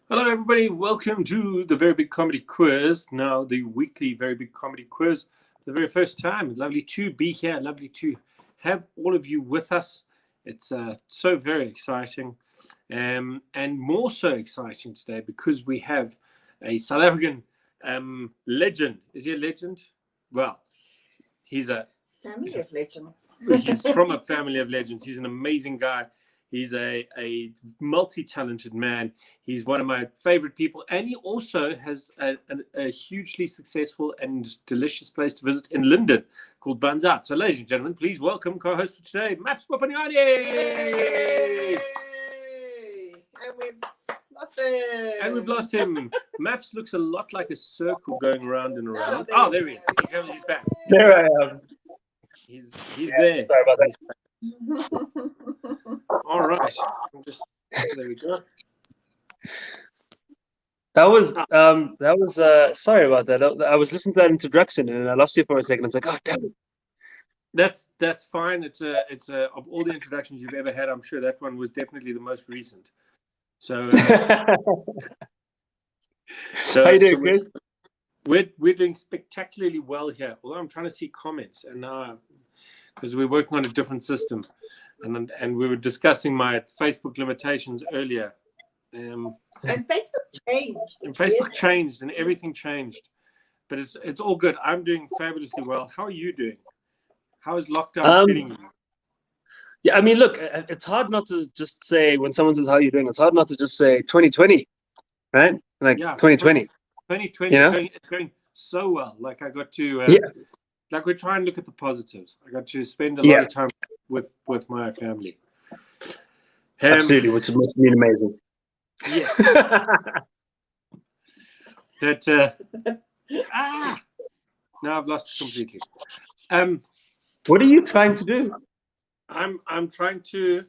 Hello, everybody. Welcome to the Very Big Comedy Quiz. Now, the weekly Very Big Comedy Quiz for the very first time. Lovely to be here. Lovely to have all of you with us. It's so very exciting. And more so exciting today because we have a South African legend. Is he a legend? Well, he's a family of legends. He's from a family of legends. He's an amazing guy. He's a multi-talented man. He's one of my favorite people. And he also has a hugely successful and delicious place to visit in Linden called Buns Out. So, ladies and gentlemen, please welcome co-host for today, Maps Maponyane. Yay! And we've lost him. Maps looks a lot like a circle going around and around. Oh, there he is. He's back. There I am. He's there. Sorry about that. All right. There we go. That was sorry about that. I was listening to that introduction and I lost you for a second. It's like, oh damn it. That's fine. It's of all the introductions you've ever had, I'm sure that one was definitely the most recent. So How you doing, Chris? We're doing spectacularly well here. Although I'm trying to see comments, and now because we're working on a different system, and we were discussing my Facebook limitations earlier. And Facebook changed. And Facebook changed, and everything changed, but it's all good. I'm doing fabulously well. How are you doing? How is lockdown treating you? Yeah, I mean, look, it's hard not to just say when someone says how are you doing. It's hard not to just say 2020, right? Like 2020. 2020, it's going so well. Like I got to, like we try and look at the positives. I got to spend a lot of time with my family. Absolutely, which must have been amazing. Yes. That now I've lost it completely. What are you trying to do? I'm trying to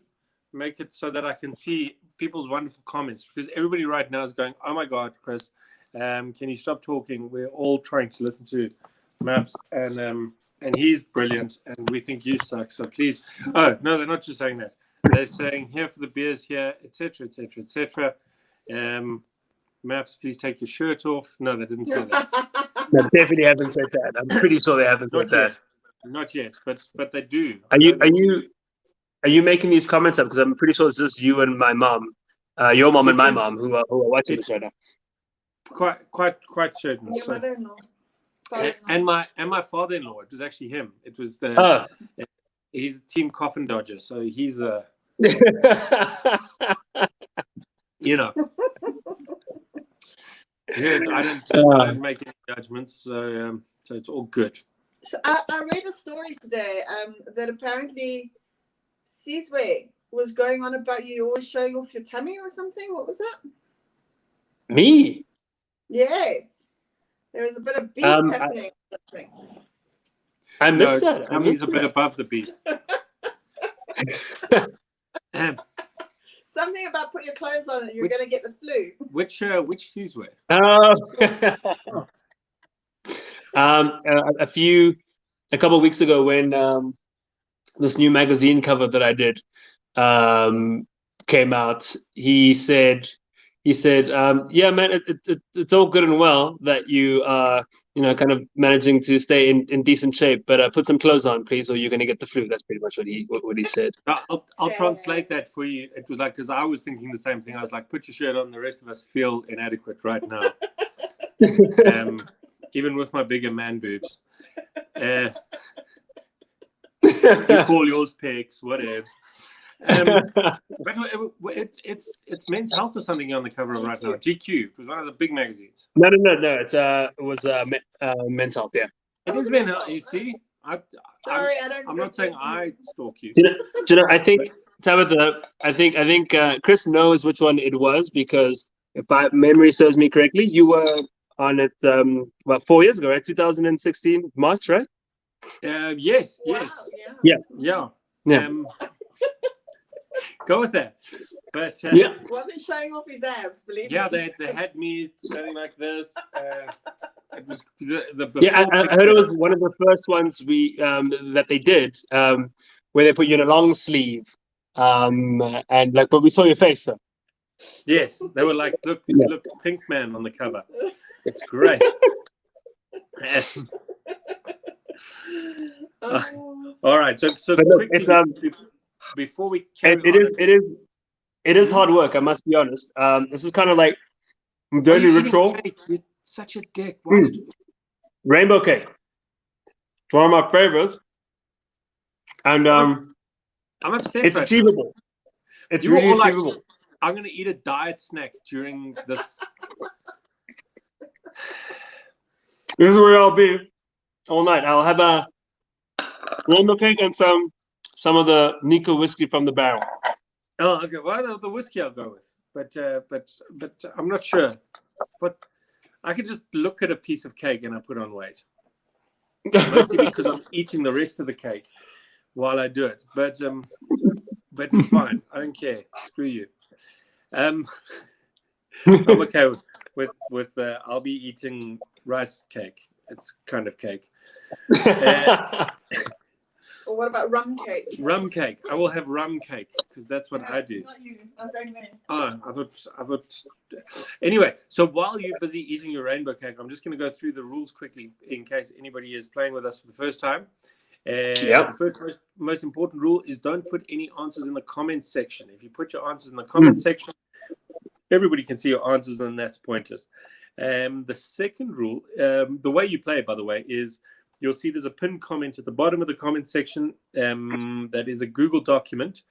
make it so that I can see people's wonderful comments because everybody right now is going, "Oh my God, Chris, can you stop talking? We're all trying to listen to Maps, and he's brilliant, and we think you suck. So please." Oh no, they're not just saying that. They're saying here for the beers here, etc., etc., etc. Maps, please take your shirt off. No, they didn't say that. They definitely haven't said that. I'm pretty sure they haven't said that. Not yet, but they do. Are you making these comments up? Because I'm pretty sure it's just you and my mom, your mom and my mom who are watching this right now. Quite certain. Your mother-in-law. And my father-in-law. It was actually him. It was he's Team Coffin Dodger, so he's you know. Yeah, I don't make any judgments, so it's all good. So I read a story today that apparently Sizwe was going on about you always showing off your tummy or something. What was that? Me? Yes. There was a bit of beef happening. I missed that. Tummy's a bit above the beef. Something about put your clothes on and you're going to get the flu. Which Sizwe? A couple of weeks ago when this new magazine cover that I did came out, he said, yeah, man, it's all good and well that you are, kind of managing to stay in decent shape, but put some clothes on, please, or you're going to get the flu. That's pretty much what he said. I'll translate that for you. It was like, because I was thinking the same thing. I was like, put your shirt on. The rest of us feel inadequate right now. Even with my bigger man boobs. You call yours pics, whatevs. But it's Men's Health or something on the cover right now. GQ. It was one of the big magazines. No. It was Men's Health. Yeah. It is Men's Health. You see, Sorry, I'm not saying I stalk you. Do you know? I think Tabitha. I think Chris knows which one it was because if my memory serves me correctly, you were on it about 4 years ago, right? 2016 March, right? Yes. Wow, Yeah. Go with that. But wasn't showing off his abs, believe me. Yeah, they had me standing like this. It was the I heard it was one of the first ones that they did, where they put you in a long sleeve, and but we saw your face though. Yes, they were like, look, Yeah. look, Pink Man on the cover. It's great. Oh, All right, so But look, quickly before we carry it on, is hard work. I must be honest. This is kind of like Are daily you eating ritual. cake? You're such a dick. Why did Rainbow cake. It's one of my favorites, and I'm upset it's right now. achievable. It's You were really all like, achievable. I'm going to eat a diet snack during this. This is where I'll be all night. I'll have a rainbow cake and some of the Nika whiskey from the barrel. Oh, okay. Well, the whiskey I'll go with, but I'm not sure. But I could just look at a piece of cake and I put on weight, mostly because I'm eating the rest of the cake while I do it. But it's fine. I don't care. Screw you. I'm okay with I'll be eating rice cake. It's kind of cake. or what about rum cake? Rum cake. I will have rum cake because that's what I do. Not you. I'm going there. Oh, I thought. Anyway, so while you're busy eating your rainbow cake, I'm just going to go through the rules quickly in case anybody is playing with us for the first time. The first most important rule is don't put any answers in the comments section. If you put your answers in the comments section, everybody can see your answers, and that's pointless. The second rule, the way you play, by the way, is you'll see there's a pinned comment at the bottom of the comment section that is a Google document.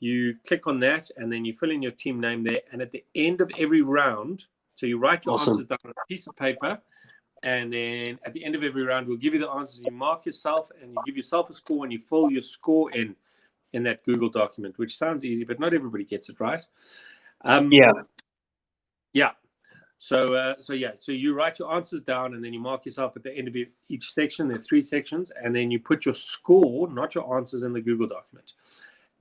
You click on that, and then you fill in your team name there. And at the end of every round, so you write your answers down on a piece of paper, and then at the end of every round, we'll give you the answers. You mark yourself, and you give yourself a score, and you fill your score in that Google document, which sounds easy, but not everybody gets it right. Yeah. So you write your answers down, and then you mark yourself at the end of each section. There's 3 sections, and then you put your score, not your answers, in the Google document.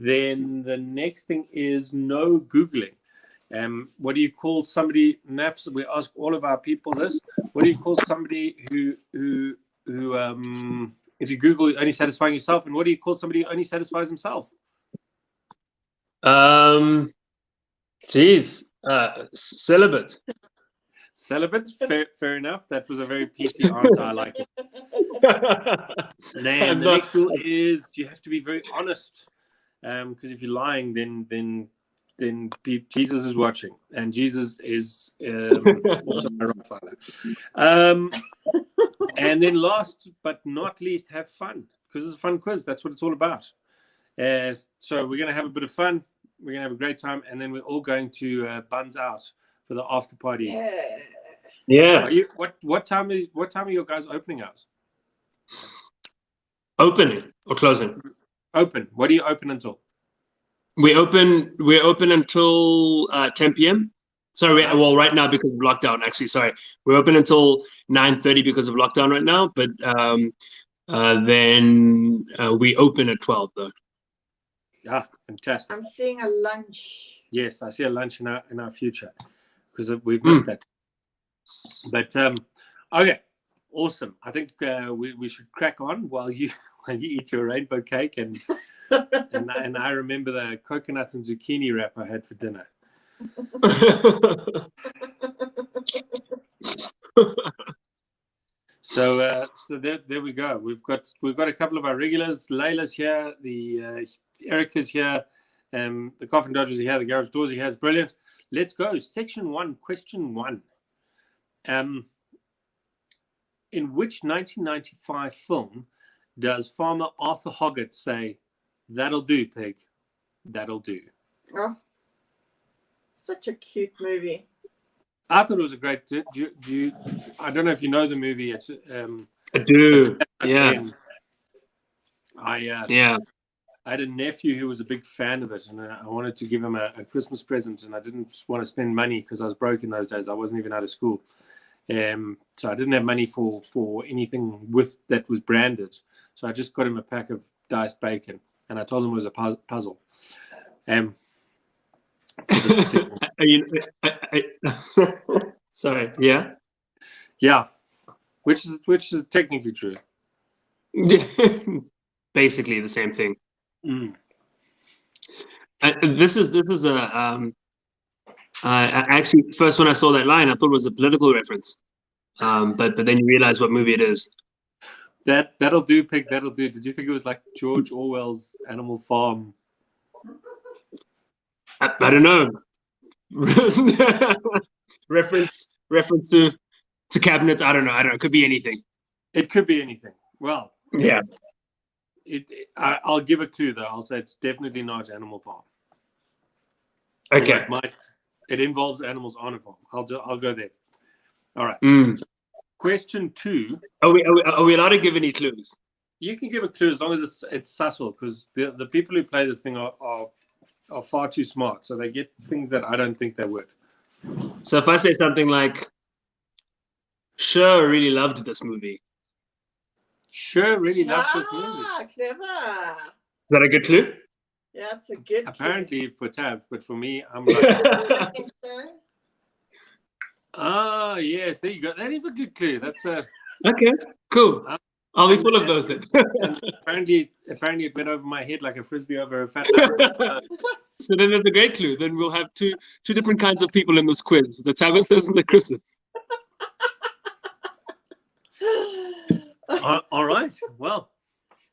Then the next thing is no Googling. What do you call somebody? Maps. We ask all of our people this. What do you call somebody who if you Google only satisfying yourself, and what do you call somebody who only satisfies himself? Celibate. Celibate. Fair enough. That was a very PC answer. I like it. And then the next rule is you have to be very honest, because if you're lying, then Jesus is watching, and Jesus is also my Rottweiler. And then last but not least, have fun, because it's a fun quiz. That's what it's all about. So we're going to have a bit of fun. We're going to have a great time, and then we're all going to Buns Out for the after party. Yeah. Are you, what time are your guys opening hours? Opening or closing? Open. What do you open until? We're open until 10 p.m. Sorry, well, right now because of lockdown. Actually, sorry, we're open until 9:30 because of lockdown right now. But then we open at 12 though. Yeah, fantastic. I'm seeing a lunch. Yes, I see a lunch in our future because we've missed that. But okay, awesome. I think we should crack on while you eat your rainbow cake and I remember the coconuts and zucchini wrap I had for dinner. So there we go. We've got a couple of our regulars. Layla's here, the Erica's here, the Coffin Dodgers are here, the Garage Doors are here. It's brilliant. Let's go. Section 1, question 1. In which 1995 film does Farmer Arthur Hoggett say, "That'll do, pig, that'll do"? Oh, such a cute movie. I thought it was a great. I don't know if you know the movie. It's I do. Yeah. I had a nephew who was a big fan of it, and I wanted to give him a Christmas present, and I didn't want to spend money because I was broke in those days. I wasn't even out of school, so I didn't have money for anything that was branded. So I just got him a pack of diced bacon, and I told him it was a puzzle. Sorry. Yeah. Yeah, which is technically true. Basically the same thing. Mm. This is a Actually, first when I saw that line, I thought it was a political reference. But then you realize what movie it is. That'll do, Pig. That'll do. Did you think it was like George Orwell's Animal Farm? I don't know. reference to cabinet. I don't know. It could be anything. It could be anything. Well, yeah. I'll give a clue though. I'll say it's definitely not Animal Farm. Okay. It involves animals on a farm. I'll go there. All right. Question 2. Are we allowed to give any clues? You can give a clue as long as it's subtle, because the people who play this thing are far too smart, so they get things that I don't think they would. So if I say something like, "Sure, really loved this movie." Sure, really loved this movie. Clever. Is that a good clue? Yeah, it's a good Apparently clue. For Tab, but for me, I'm like... yes, there you go. That is a good clue. That's a... Okay, cool. I'll be full of those then. apparently it went over my head like a frisbee over a fat So then there's a great clue. Then we'll have two different kinds of people in this quiz: the Tabithas and the Chris's. All right. Well.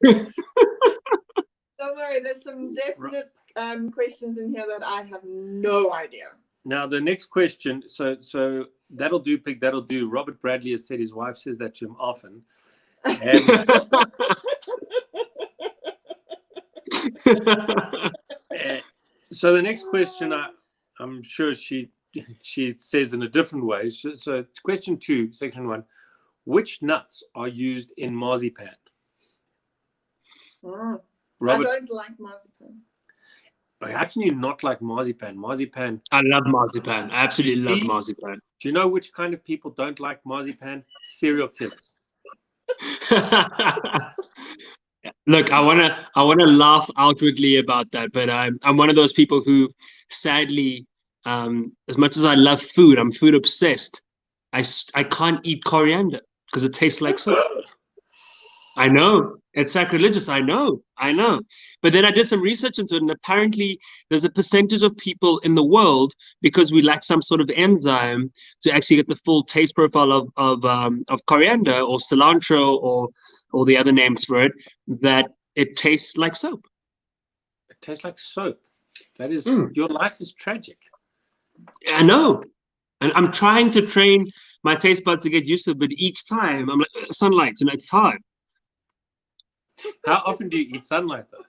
Don't worry. There's some definite questions in here that I have no idea. Now the next question. So that'll do, Pig. That'll do. Robert Bradley has said his wife says that to him often. So the next question, I'm sure she says in a different way. So question 2, section 1: which nuts are used in marzipan? Robert, I don't like marzipan. How can you not like marzipan? Marzipan. I love marzipan. I absolutely love marzipan. Do you know which kind of people don't like marzipan? Serial killers. Look, I wanna laugh outwardly about that, but I'm one of those people who, sadly, as much as I love food, I'm food obsessed. I can't eat coriander because it tastes like soap. I know it's sacrilegious. I know. But then I did some research into it, and apparently there's a percentage of people in the world, because we lack some sort of enzyme to actually get the full taste profile of coriander or cilantro or the other names for it, that it tastes like soap. It tastes like soap. That is your life is tragic. I know, and I'm trying to train my taste buds to get used to it, but each time I'm like, sunlight, and it's hard. How often do you eat sunlight, though?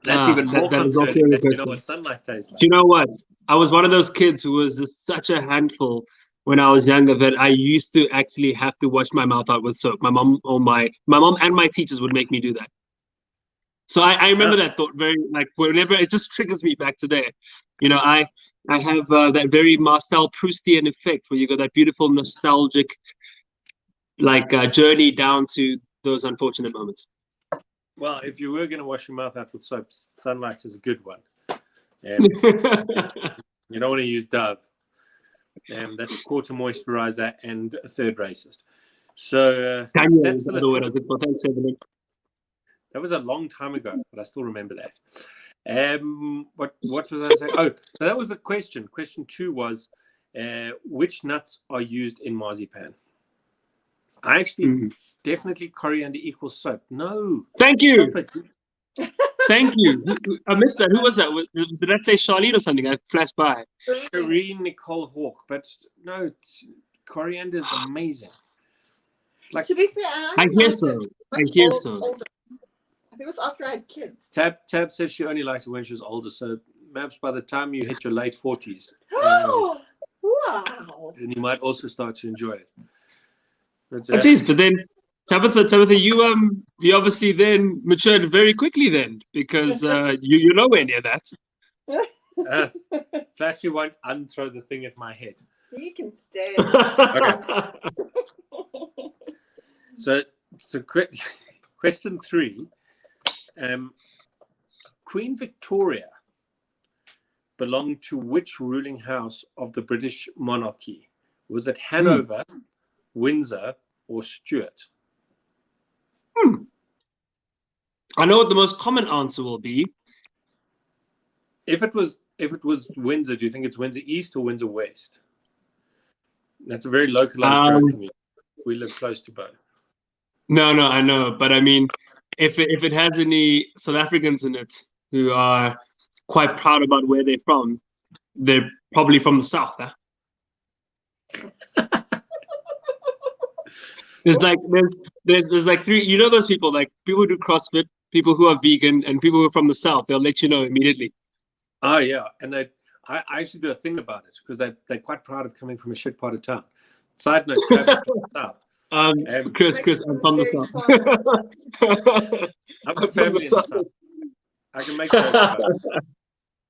That's even more concerning that you know what sunlight tastes like. Do you know what? I was one of those kids who was just such a handful when I was younger that I used to actually have to wash my mouth out with soap. My mom and my teachers would make me do that. So I remember that thought very, like, whenever it just triggers me back to there. You know, I have that very Marcel Proustian effect where you got that beautiful nostalgic, like, journey down to those unfortunate moments. Well, if you were going to wash your mouth out with soap, sunlight is a good one. You don't want to use Dove. That's a quarter moisturizer and a third racist. So that was a long time ago, but I still remember that. What was I saying? Oh, so that was the question. Question 2 was, which nuts are used in marzipan? I actually definitely coriander equals soap. No. Thank you. Thank you. I missed that. Who was that? Did that say Charlene or something? I flashed by. Shireen Nicole Hawk. But no, coriander is amazing. Like, to be fair, I hear so. I hear so. Older. I think it was after I had kids. Tab said she only liked it when she was older. So, Maps, by the time you hit your late 40s, wow. then you might also start to enjoy it. But then Tabitha, you obviously then matured very quickly then, because you're nowhere near that. Flashy won't unthrow the thing at my head. He can stay. Okay. So question 3. Queen Victoria belonged to which ruling house of the British monarchy? Was it Hanover, Windsor, or Stuart? I know what the most common answer will be. If it was if it was Windsor, do you think it's Windsor East or Windsor West? That's a very localized joke for me. We live close to both. No, I know, but I mean, if it has any South Africans in it who are quite proud about where they're from, they're probably from the south. Huh? There's like three. You know those people, like people who do CrossFit, people who are vegan, and people who are from the south. They'll let you know immediately. Oh yeah, and I actually do a thing about it because they're quite proud of coming from a shit part of town. Side note, Travis from the south. Chris, I'm from the south. I've got family in the south. I can make jokes about it.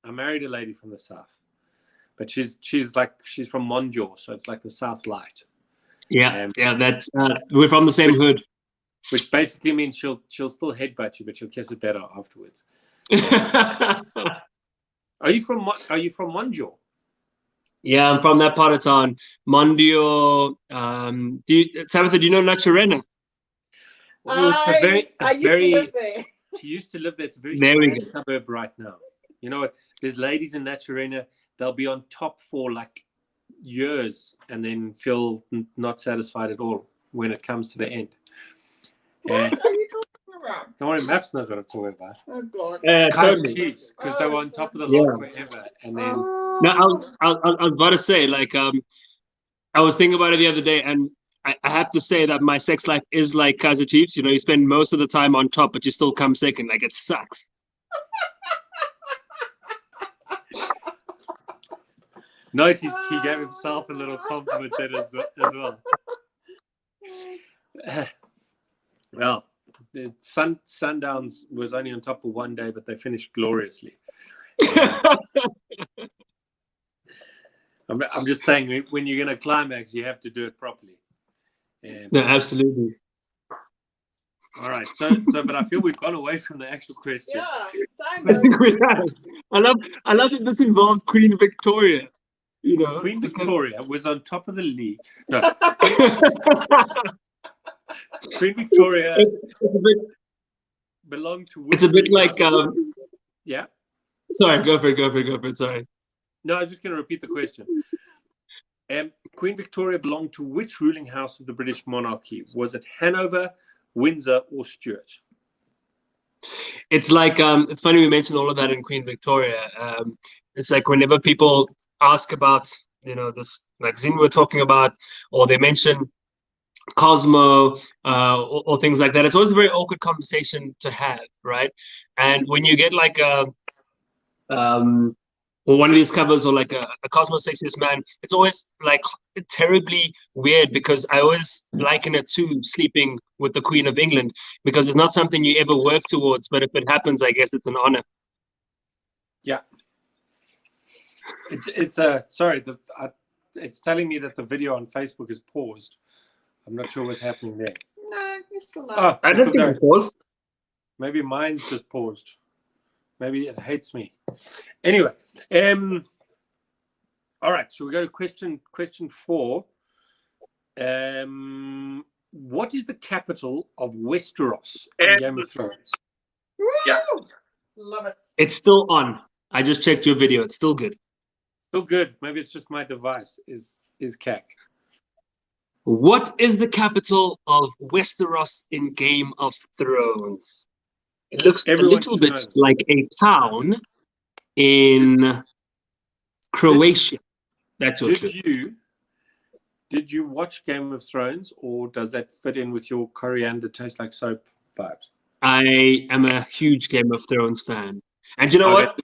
I married a lady from the south, but she's from Monjaw, so it's like the South Light. Yeah, that's we're from the same hood. Which basically means she'll still headbutt you, but she'll kiss it better afterwards. Are you from Monjaw? Yeah, I'm from that part of town. Mondio. Tabitha, do you know Naturena? Well, I used to live there. She used to live there. It's a very sad suburb right now. You know what? There's ladies in Naturena. They'll be on top for like years and then feel not satisfied at all when it comes to the end. What are you talking about? Don't worry, Maps not going to talk about. Oh God! It's Kaiser Chiefs because they were on top of the log forever, and then. No, I was about to say, like, I was thinking about it the other day, and I have to say that my sex life is like Kaiser Chiefs. You know, you spend most of the time on top, but you still come second. Like, it sucks. Nice, he gave himself a little compliment there as well. Well, the Sundowns was only on top for one day, but they finished gloriously. I'm just saying, when you're going to climax, you have to do it properly. No, absolutely. All right. So, but I feel we've gone away from the actual question. Yeah, I think we have. I love that this involves Queen Victoria. You know, Queen Victoria was on top of the league. No. Queen Victoria. It's a bit. Belonged to. It's a bit like. Yeah. Sorry, go for it. Sorry. No, I was just going to repeat the question. Queen Victoria belonged to which ruling house of the British monarchy? Was it Hanover, Windsor, or Stuart? It's like it's funny we mentioned all of that in Queen Victoria. It's like whenever people ask about, you know, this magazine we're talking about, or they mention Cosmo or things like that, it's always a very awkward conversation to have, right? And when you get like or one of these covers, or like a Cosmo Sexiest Man, it's always like terribly weird because I always liken it to sleeping with the Queen of England, because it's not something you ever work towards, but if it happens, I guess it's an honor. Yeah. It's it's telling me that the video on Facebook is paused. I'm not sure what's happening there. No, you're still live. Oh, I don't think it's paused. Maybe mine's just paused. Maybe it hates me. Anyway, all right. So we go to question 4. What is the capital of Westeros in Game of Thrones? Yeah, Love it. it's still on. I just checked your video. It's still good. Still good. Maybe it's just my device is CAC. What is the capital of Westeros in Game of Thrones? It looks a little bit like a town in Croatia. That's what. Did you watch Game of Thrones, or does that fit in with your coriander tastes like soap vibes? I am a huge Game of Thrones fan. And you know what?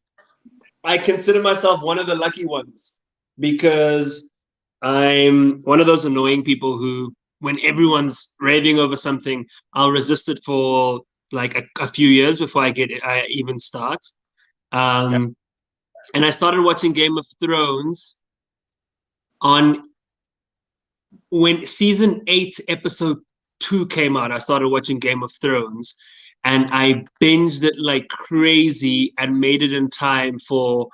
I consider myself one of the lucky ones, because I'm one of those annoying people who, when everyone's raving over something, I'll resist it for like a few years before I even start. And I started watching Game of Thrones when season 8, episode 2 came out. I started watching Game of Thrones, and I binged it like crazy and made it in time for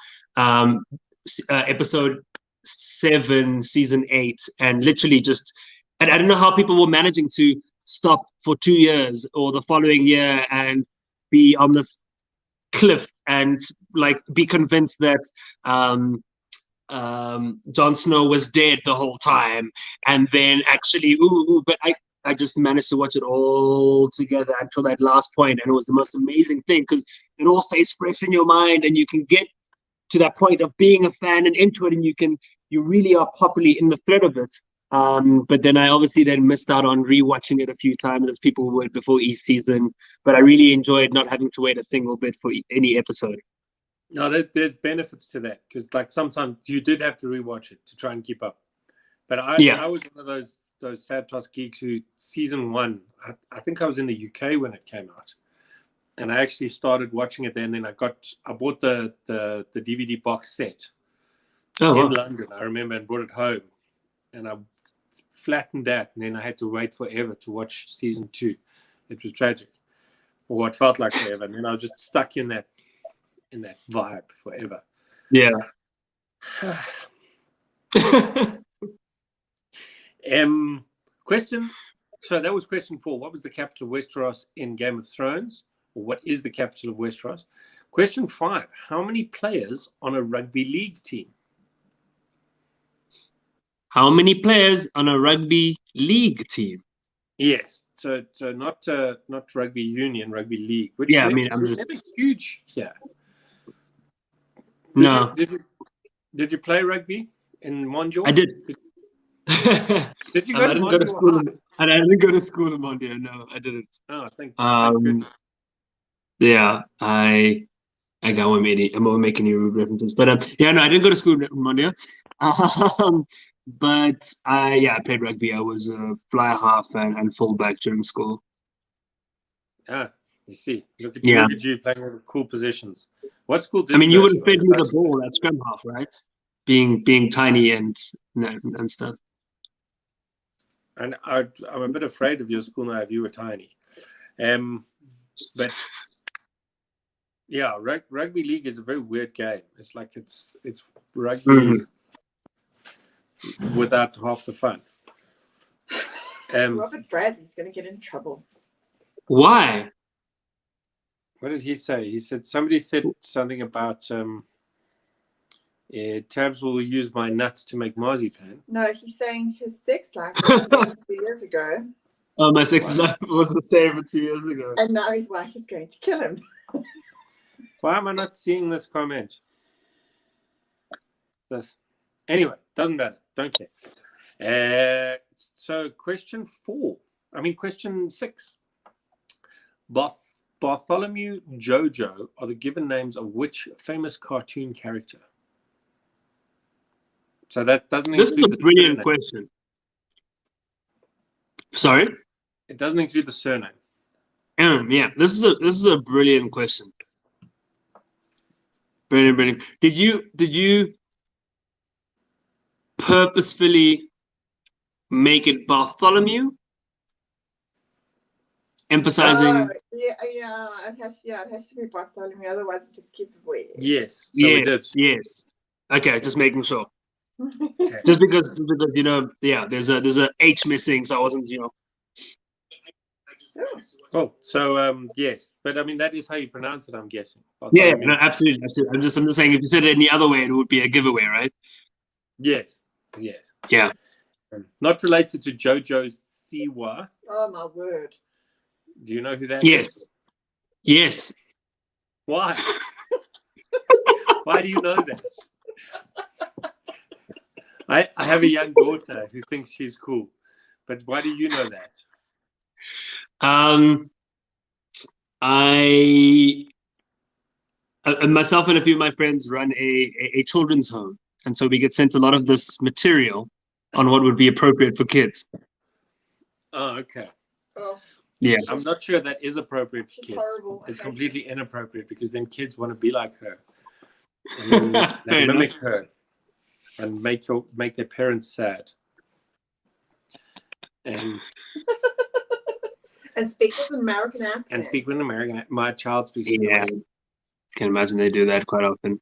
episode 7, season 8, and literally I don't know how people were managing to stop for 2 years or the following year and be on this cliff and like be convinced that Jon Snow was dead the whole time, and then actually, but I just managed to watch it all together until that last point, and it was the most amazing thing because it all stays fresh in your mind, and you can get to that point of being a fan and into it, and you really are properly in the thread of it. But then I obviously then missed out on rewatching it a few times as people would before each season. But I really enjoyed not having to wait a single bit for any episode. No, there's benefits to that because like sometimes you did have to rewatch it to try and keep up. But I was one of those sad toss geeks who season 1, I think I was in the UK when it came out, and I actually started watching it then. Then I bought the DVD box set in London, I remember, and brought it home, and I flattened that, and then I had to wait forever to watch season 2. It was tragic, or what felt like forever, and then I was just stuck in that vibe forever. Yeah. Question. So that was question 4. What was the capital of Westeros in Game of Thrones? Or what is the capital of Westeros? Question 5. How many players on a rugby league team? How many players on a rugby league team? Yes. So not rugby union, rugby league. Which yeah, I mean, I'm just huge. Yeah. Did you play rugby in Mondial? I did. Did you go I didn't go to school. I didn't go to school in Mondial. No, I didn't. Oh, thank you. Yeah, I won't make any rude references, but yeah, no, I didn't go to school in Mondial. But I played rugby. I was a fly half and fullback during school. Ah, you see, look at you playing all the cool positions. What school did you would have played with the ball at scrum half, right? Being tiny and stuff. And I'm a bit afraid of your school now if you were tiny. But yeah, rugby league is a very weird game. It's like it's rugby without half the fun. Robert Bradley's going to get in trouble. Why? What did he say? He said somebody said something about Tabs will use my nuts to make marzipan. No, he's saying his sex life was the same 2 years ago. Oh, my sex life was the same 2 years ago. And now his wife is going to kill him. Why am I not seeing this comment? Anyway, doesn't matter. Don't care. So question 6. Bartholomew Jojo are the given names of which famous cartoon character? So that doesn't include. This is a brilliant question. Sorry? It doesn't include the surname. Yeah, this is a brilliant question. Brilliant. Did you purposefully make it Bartholomew? Emphasizing. It has to be Bartholomew. Otherwise, it's a giveaway. Yes. Yes. Okay, just making sure. Okay. Just because there's a H missing, so I wasn't Oh, so yes, but I mean that is how you pronounce it. I'm guessing. Yeah, no, absolutely. I'm just saying if you said it any other way, it would be a giveaway, right? Yes. Yeah. Not related to Jojo's Siwa. Oh my word! Do you know who that is? Yes. Why? Why do you know that? I have a young daughter who thinks she's cool, but why do you know that? Myself and a few of my friends run a children's home, and so we get sent a lot of this material on what would be appropriate for kids. Oh, okay. Oh. Yeah. I'm not sure that is appropriate for kids. Horrible. It's completely inappropriate because then kids want to be like her. And they mimic her and make their parents sad. And speak with an American accent. And speak with an American accent. My child speaks American. I can imagine they do that quite often.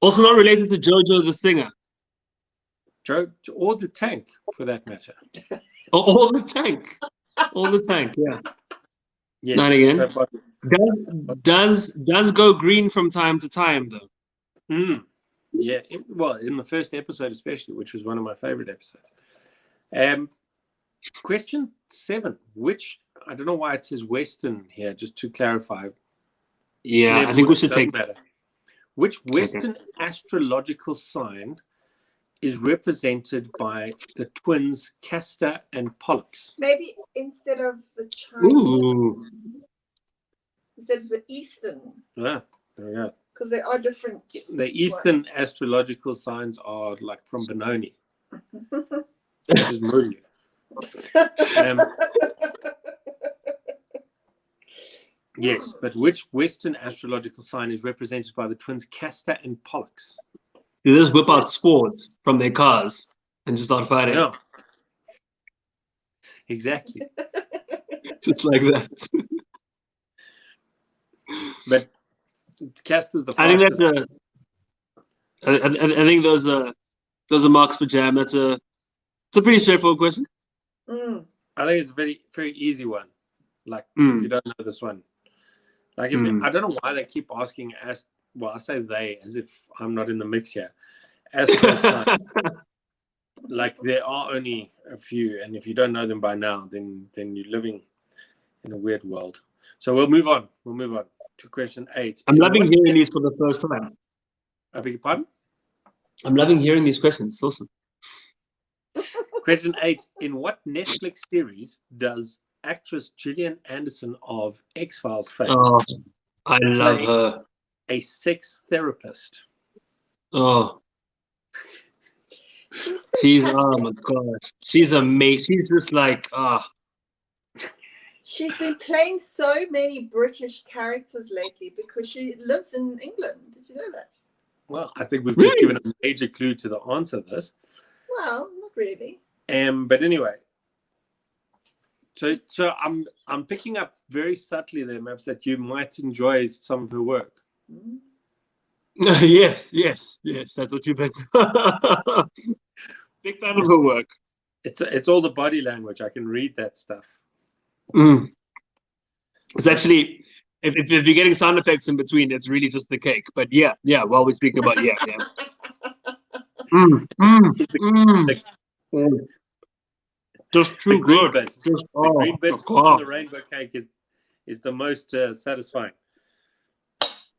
Also not related to Jojo the singer. Or the tank, for that matter. Or the tank. All the tank, yeah. Yes. Not again. So Does go green from time to time though. Yeah, in the first episode especially, which was one of my favorite episodes. Question 7, which I don't know why it says Western here, just to clarify. Yeah, I think we should take. Matter. Which Western astrological sign is represented by the twins Castor and Pollux? Maybe instead of the Chinese, Ooh. instead of the Eastern. Yeah, there we go. Because they are different. The Eastern astrological signs are like from Benoni. Which is Mulu. Yes, but which Western astrological sign is represented by the twins Castor and Pollux? They just whip out swords from their cars and just start fighting. Yeah. Exactly. Just like that. But Castor's the I think fastest. that's I think those are marks for Jam. It's a pretty straightforward question. Mm. I think it's a very, very easy one. Like, if you don't know this one. Like, I don't know why they keep asking us. Well, I say they as if I'm not in the mix here. Like, there are only a few, and if you don't know them by now, then you're living in a weird world. So we'll move on. We'll move on to question 8. I'm loving hearing these for the first time. I beg your pardon? I'm loving hearing these questions. It's awesome. Question 8. In what Netflix series does actress Gillian Anderson of X-Files fame I love her. A sex therapist? Oh. She's oh my god. She's amazing. She's just like She's been playing so many British characters lately because she lives in England. Did you know that? Well, I think we've just given a major clue to the answer to this. Well, not really. But anyway, so I'm picking up very subtly there, Maps, that you might enjoy some of her work. Mm. Yes, that's what you meant. Big fan of her work. It's all the body language. I can read that stuff. It's actually, if you're getting sound effects in between, it's really just the cake. But yeah. While we speak about yeah. Just too good. The green bit on the rainbow cake is the most satisfying.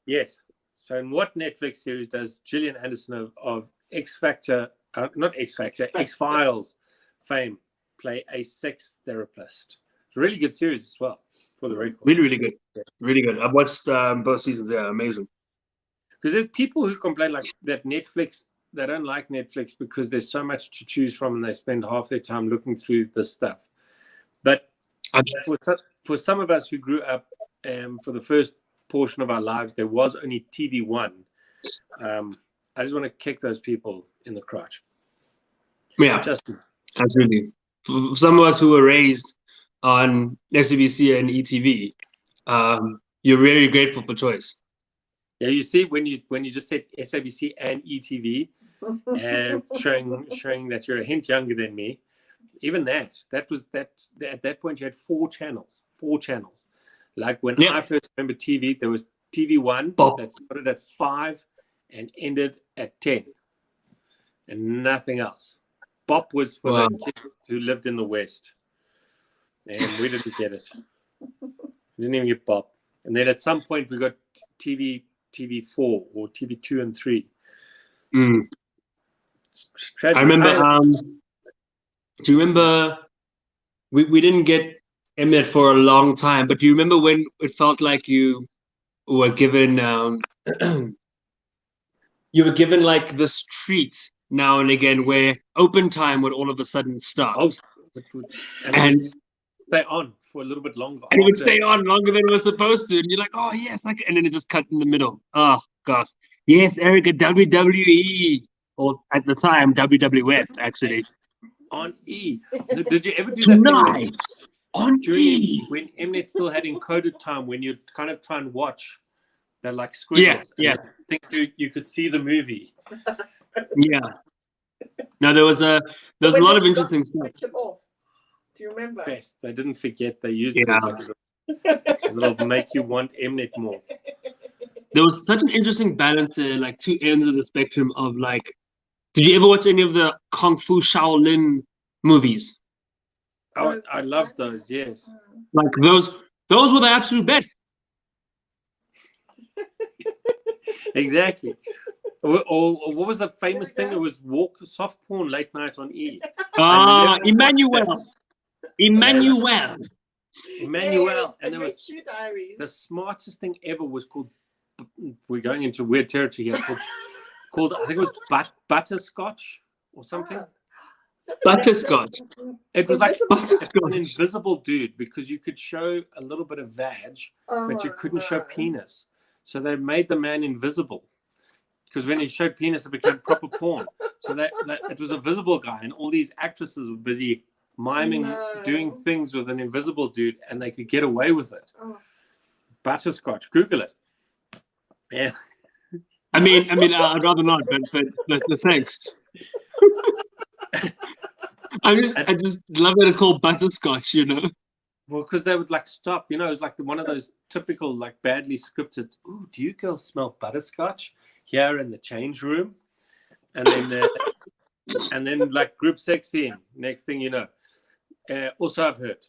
Yes. So in what Netflix series does Gillian Anderson of X-Files fame play a sex therapist? It's a really good series as well, for the record. Really good. Really good. I've watched both seasons. Yeah, amazing. Because there's people who complain like that Netflix, they don't like Netflix because there's so much to choose from and they spend half their time looking through this stuff. But for some of us who grew up for the first portion of our lives, there was only TV1. I just want to kick those people in the crotch. Yeah, absolutely. For some of us who were raised on SABC and ETV, you're very grateful for choice. Yeah, you see, when you just said SABC and ETV, showing that you're a hint younger than me, even that was at that point you had 4 channels. Like when I first remember TV, there was TV1 that started at 5 and ended at 10, and nothing else. Bop was for the kids who lived in the West, and we didn't get it. We didn't even get Bop. And then at some point we got TV4 or TV2 and 3. I remember. Do you remember? We didn't get Mnet for a long time, but do you remember when it felt like you were given like this treat now and again where open time would all of a sudden start? And stay on for a little bit longer. And it would stay on longer than it was supposed to. And you're like, oh, yes. And then it just cut in the middle. Oh, gosh. Yes, Erica, WWE. Or at the time, WWF, actually. On E. Did you ever do Tonight, that? On E. When Mnet still had encoded time, when you'd kind of try and watch the like squiggles. Yeah. I think you could see the movie. Yeah. Now there was a lot of interesting stuff. Do you remember? Best. They didn't forget. They used it as like a It'll make you want Mnet more. There was such an interesting balance there, like two ends of the spectrum of like, did you ever watch any of the Kung Fu Shaolin movies? Oh, I love those. Yes. Like those were the absolute best. Exactly. Or what was the famous thing? It was soft porn late night on E. Emmanuel. Emmanuel. Yes, And there Great was Shoe Diaries. the smartest thing ever was called. We're going into weird territory here. Called I think it was butterscotch or something. Butterscotch. It was like Butterscotch. an invisible dude because you could show a little bit of vag, but you couldn't show penis. So they made the man invisible because when he showed penis, it became proper porn. So that it was a visible guy, and all these actresses were busy miming, doing things with an invisible dude, and they could get away with it. Butterscotch. Google it. Yeah. I mean, I'd rather not, but thanks. I just love that it's called butterscotch, you know. Well, because they would like stop, you know, it was like one of those typical like badly scripted. Ooh, do you girls smell butterscotch here in the change room? And then like group sex scene. Next thing you know, also I've heard.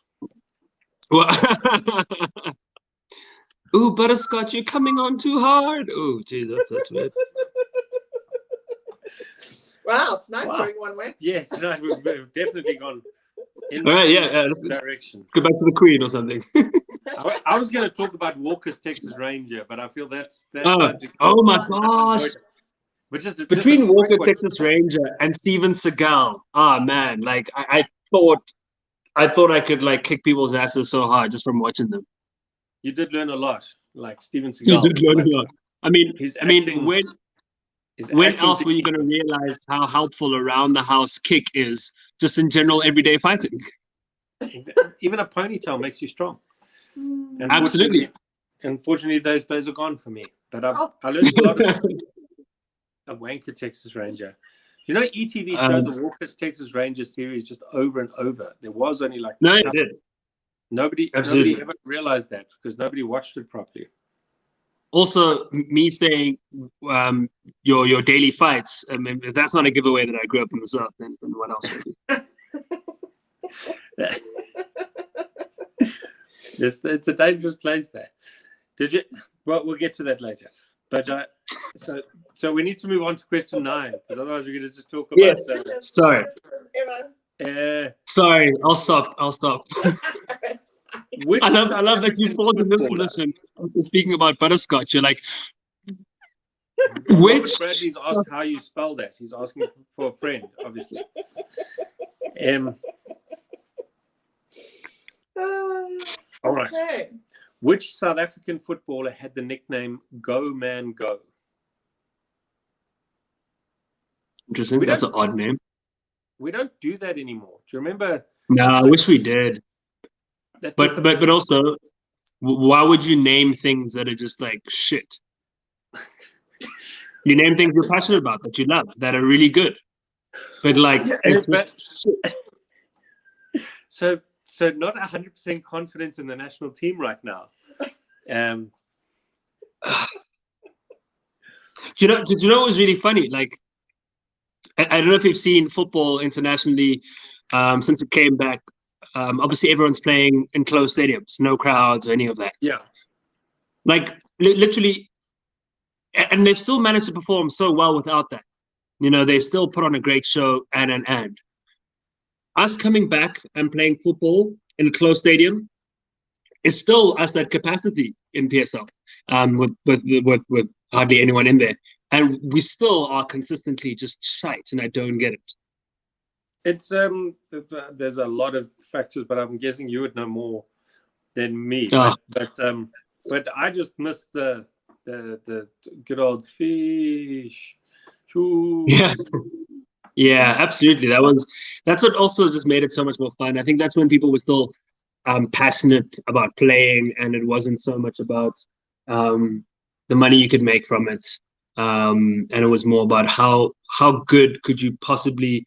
Well, ooh, butterscotch, you're coming on too hard. Ooh, geez, that's weird. Wow, tonight's going one way. Yes, tonight we've definitely gone in all right, yeah, this direction. Let's go back to the Queen or something. I was going to talk about Walker's Texas Ranger, but I feel that's oh my gosh. But between Walker Texas Ranger and Steven Seagal, man, like I thought I could like kick people's asses so hard just from watching them. You did learn a lot, like Steven Seagal. You did learn a lot. I mean, when else were you going to realize how helpful around the house kick is just in general everyday fighting? Even a ponytail makes you strong. Absolutely. Unfortunately, those days are gone for me. But I learned a lot of a wanker Texas Ranger. You know, ETV showed the Walker's Texas Ranger series just over and over. There was only like no, it did. Nobody ever realized that because nobody watched it properly. Also, me saying your daily fights, I mean, if that's not a giveaway that I grew up in the South, then what else would be? It's a dangerous place there. Did you? Well, we'll get to that later. But so we need to move on to question 9 because otherwise we're going to just talk about. Yes. Sorry. Sorry. I'll stop. I love that you paused in this position. Speaking about butterscotch, you're like, which? Bradley's asked how you spell that. He's asking for a friend, obviously. All right. Okay. Which South African footballer had the nickname "Go Man Go"? Interesting. That's an odd name. We don't do that anymore. Do you remember? No, I wish we did. But also, why would you name things that are just like shit? You name things you're passionate about, that you love, that are really good. But like, it's just shit. So not 100% confident in the national team right now. Do you know what was really funny? Like, I don't know if you've seen football internationally since it came back. Obviously, everyone's playing in closed stadiums, no crowds or any of that. Yeah. Like, literally, and they've still managed to perform so well without that. You know, they still put on a great show and. Us coming back and playing football in a closed stadium is still us at capacity in PSL, with hardly anyone in there. And we still are consistently just shite, and I don't get it. It's there's a lot of factors, but I'm guessing you would know more than me. But I just missed the good old fish. Yeah. Yeah, absolutely. That's what also just made it so much more fun. I think that's when people were still passionate about playing, and it wasn't so much about the money you could make from it. And it was more about how good could you possibly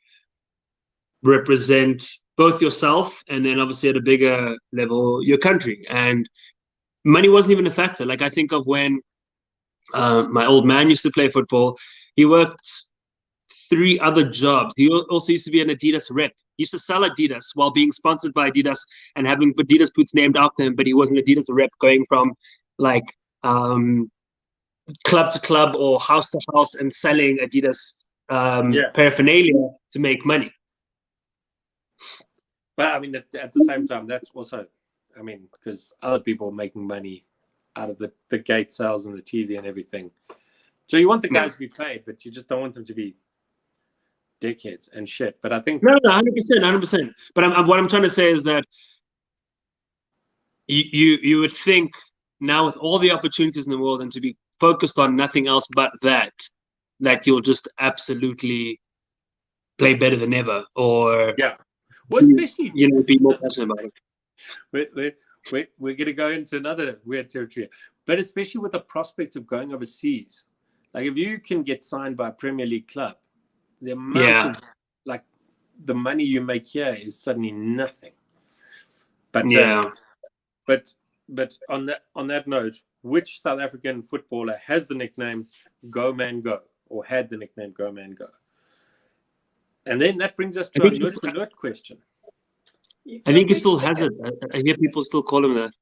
represent both yourself and then obviously at a bigger level, your country. And money wasn't even a factor. Like I think of when my old man used to play football. He worked 3 other jobs. He also used to be an Adidas rep. He used to sell Adidas while being sponsored by Adidas and having Adidas boots named after him, but he was an Adidas rep going from like club to club or house to house and selling Adidas paraphernalia to make money. But I mean, at the same time, that's also, I mean, because other people are making money out of the gate sales and the TV and everything. So you want the guys to be paid, but you just don't want them to be dickheads and shit. But I think no, 100%. But what I'm trying to say is that you would think now with all the opportunities in the world and to be focused on nothing else but that you'll just absolutely play better than ever, or well, especially be more passionate about it. We're going to go into another weird territory, but especially with the prospect of going overseas. Like if you can get signed by a Premier League club, the amount of like the money you make here is suddenly nothing. But but on that note, which South African footballer has the nickname Go Man Go, or had the nickname Go Man Go? And then that brings us to our nerd question. I think he still has it. I hear people still call him that.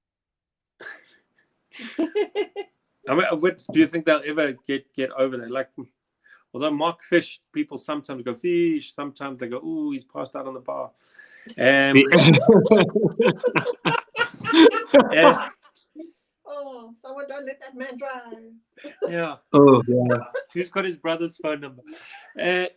I mean, what do you think they'll ever get over that? Like, although Mark Fish, people sometimes go fish, sometimes they go, ooh, he's passed out on the bar. Oh, someone don't let that man drive. Yeah. Oh, yeah. Who's got his brother's phone number? There's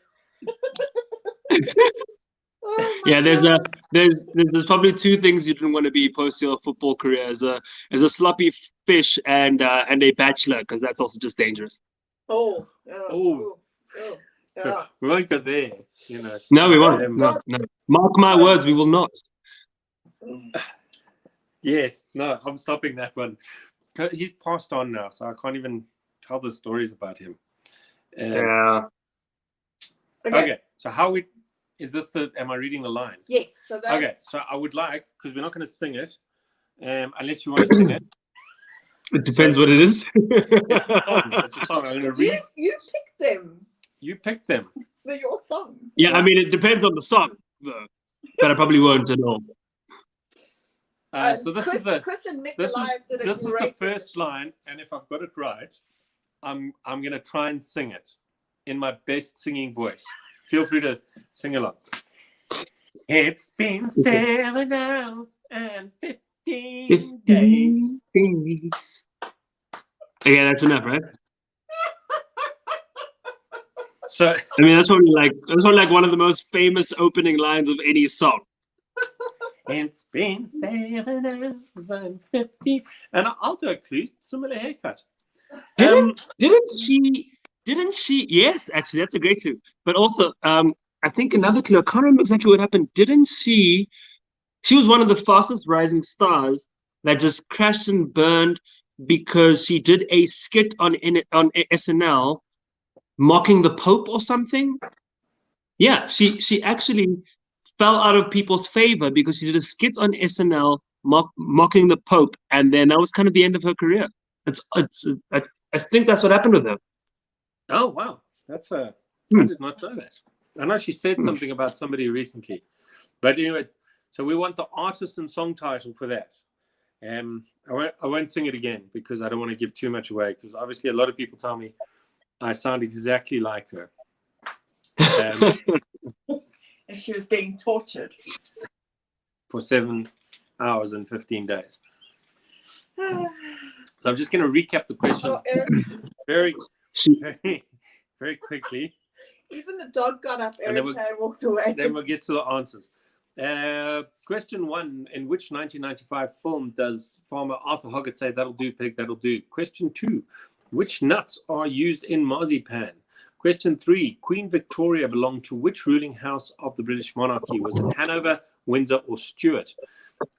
probably 2 things you didn't want to be post your football career as a sloppy fish and a bachelor, because that's also just dangerous. Oh. We won't go there, No, we won't. No. Mark my words, we will not. Yes, no, I'm stopping that one. He's passed on now, so I can't even tell the stories about him. Okay, so is this am I reading the lines? Yes. So that's... Okay, so I would like, because we're not going to sing it, unless you want to sing it. It depends what it is. It's a song. I'm going to read. You picked them. You picked them. They're your songs. Yeah, I mean, it depends on the song, though. But I probably won't at all. So this Chris, is the Chris and Nick this is did the first line, and if I've got it right, I'm going to try and sing it in my best singing voice. Feel free to sing along. It's been 7 hours and 15 days. Okay, that's enough, right? So I mean, that's probably like one of the most famous opening lines of any song. It's been 7 hours and 15, and I'll do a clue. Similar haircut. Didn't she? Yes, actually, that's a great clue. But also, I think another clue. I can't remember exactly what happened. Didn't she? She was one of the fastest rising stars that just crashed and burned because she did a skit on SNL mocking the Pope or something. Yeah, she actually fell out of people's favor because she did a skit on SNL mocking the Pope, and then that was kind of the end of her career. I think that's what happened with her. Oh wow, that's I did not know that. I know she said something about somebody recently, but anyway, so we want the artist and song title for that. I won't sing it again because I don't want to give too much away, because obviously a lot of people tell me I sound exactly like her. And she was being tortured for 7 hours and 15 days. So I'm just going to recap the question very quickly. Even the dog got up, Eric, and walked away. Then we'll get to the answers. Question 1: in which 1995 film does farmer Arthur Hoggett say, "That'll do, pig, that'll do"? Question 2: which nuts are used in marzipan? Question 3: Queen Victoria belonged to which ruling house of the British monarchy? Was it Hanover, Windsor, or Stuart?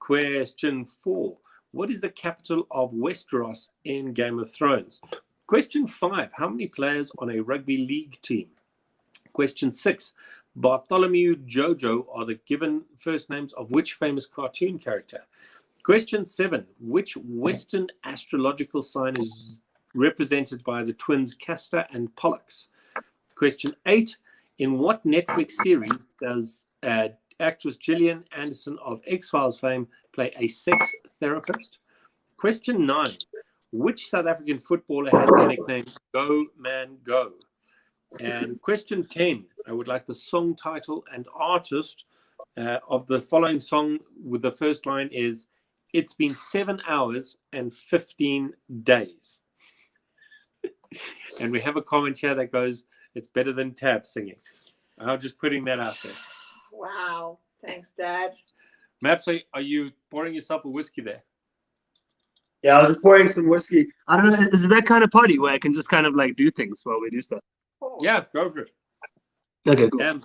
Question 4: what is the capital of Westeros in Game of Thrones? Question 5: how many players on a rugby league team? Question 6: Bartholomew, Jojo are the given first names of which famous cartoon character? Question 7. Which Western astrological sign is represented by the twins Castor and Pollux? Question 8. In what Netflix series does actress Gillian Anderson of X-Files fame play a sex therapist? Question 9. Which South African footballer has the nickname Go Man Go? And question 10. I would like the song title and artist of the following song with the first line is, "It's been 7 hours and 15 days." And we have a comment here that goes, "It's better than Tab singing." I'm just putting that out there. Wow. Thanks, Dad. Maps, are you pouring yourself a whiskey there? Yeah, I was just pouring some whiskey. I don't know. Is it that kind of party where I can just kind of like do things while we do stuff? Cool. Yeah, go for it. Okay, cool.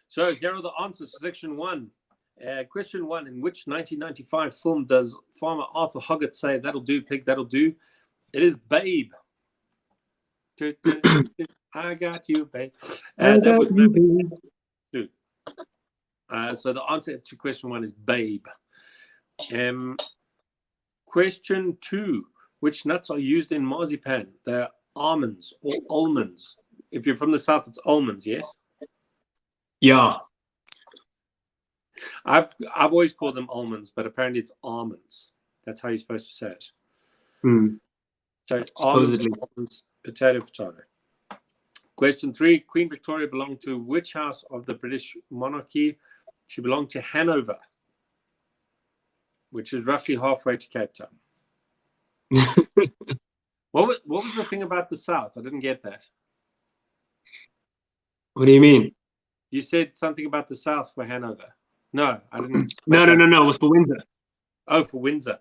So here are the answers for section 1. Question 1. In which 1995 film does Farmer Arthur Hoggett say, "That'll do, pig, that'll do"? It is Babe. I got you, babe. That was two. So the answer to question 1 is Babe. Question 2. Which nuts are used in marzipan? They're almonds or almonds. If you're from the south, it's almonds, yes? Yeah. I've always called them almonds, but apparently it's almonds. That's how you're supposed to say it. So supposedly. almonds, potato. Question 3. Queen Victoria belonged to which house of the British monarchy? She belonged to Hanover, which is roughly halfway to Cape Town. What was the thing about the South? I didn't get that. What do you mean? You said something about the South for Hanover. No, I didn't. No. It was for Windsor. Oh, for Windsor.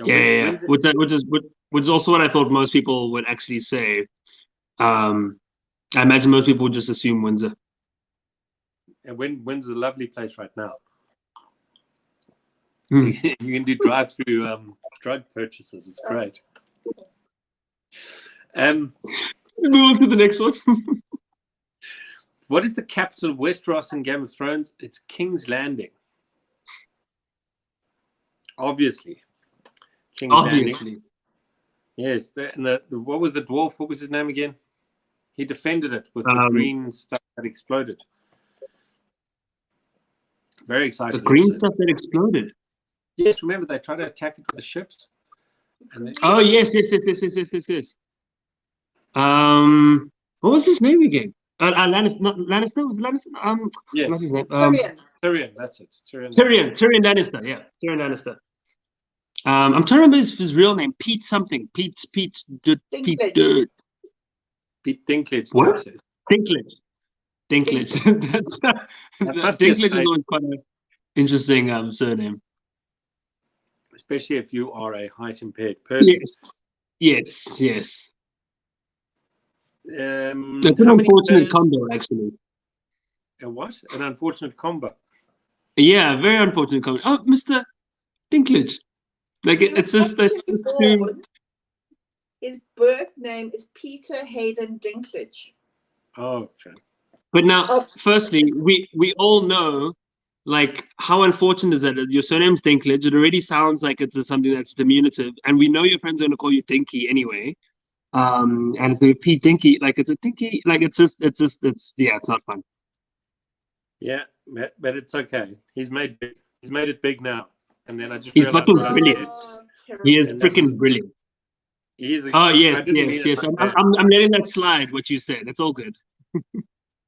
Yeah. Which is also what I thought most people would actually say. I imagine most people would just assume Windsor. And Windsor's a lovely place right now. You can do drive-through drug purchases. It's great. Move on to the next one. What is the capital of Westeros in Game of Thrones? It's King's Landing. Obviously. King's Landing. Yes. What was the dwarf? What was his name again? He defended it with the green stuff that exploded. Very exciting. The green stuff that exploded? Yes, remember they tried to attack it with the ships? Oh, yes. What was his name again? Lannister, not Lannister, was it Lannister? Yes. What's his name? Tyrion, that's it. Tyrion Lannister, yeah. Tyrion Lannister. I'm trying to remember his real name. Pete something. Pete Dinklage. Pete Dinklage. What? Dinklage. Dinklage is always quite an interesting surname. Especially if you are a height-impaired person. Yes. That's an unfortunate combo, actually. A what? An unfortunate combo? Yeah, very unfortunate combo. Oh, Mr. Dinklage. Like, it's just too... His birth name is Peter Hayden Dinklage. Oh, okay. But now, firstly, we all know, like, how unfortunate is that your surname's Dinklage? It already sounds like it's something that's diminutive, and we know your friends are going to call you Dinky anyway. And it's going to be Pete Dinky. Like, it's a Dinky. Like, it's not fun. Yeah, but it's okay. He's made it big now. And then I just he's realized fucking brilliant. He is freaking brilliant. He is. Yes. I'm letting that slide. What you said. It's all good.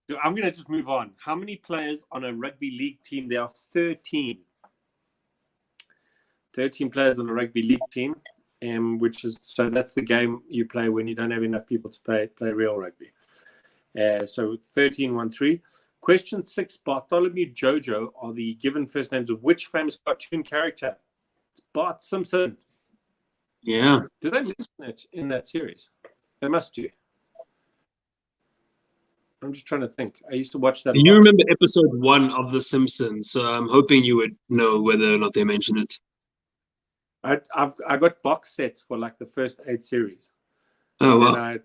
So I'm going to just move on. How many players on a rugby league team? There are 13. 13 players on a rugby league team, so that's the game you play when you don't have enough people to play real rugby. So 13-1-3. Question 6. Bartholomew, Jojo are the given first names of which famous cartoon character? It's Bart Simpson. Yeah. Do they mention it in that series? They must do. I'm just trying to think. I used to watch that. You remember episode 1 of The Simpsons, so I'm hoping you would know whether or not they mention it. I got box sets for like the first 8 series. Oh, wow.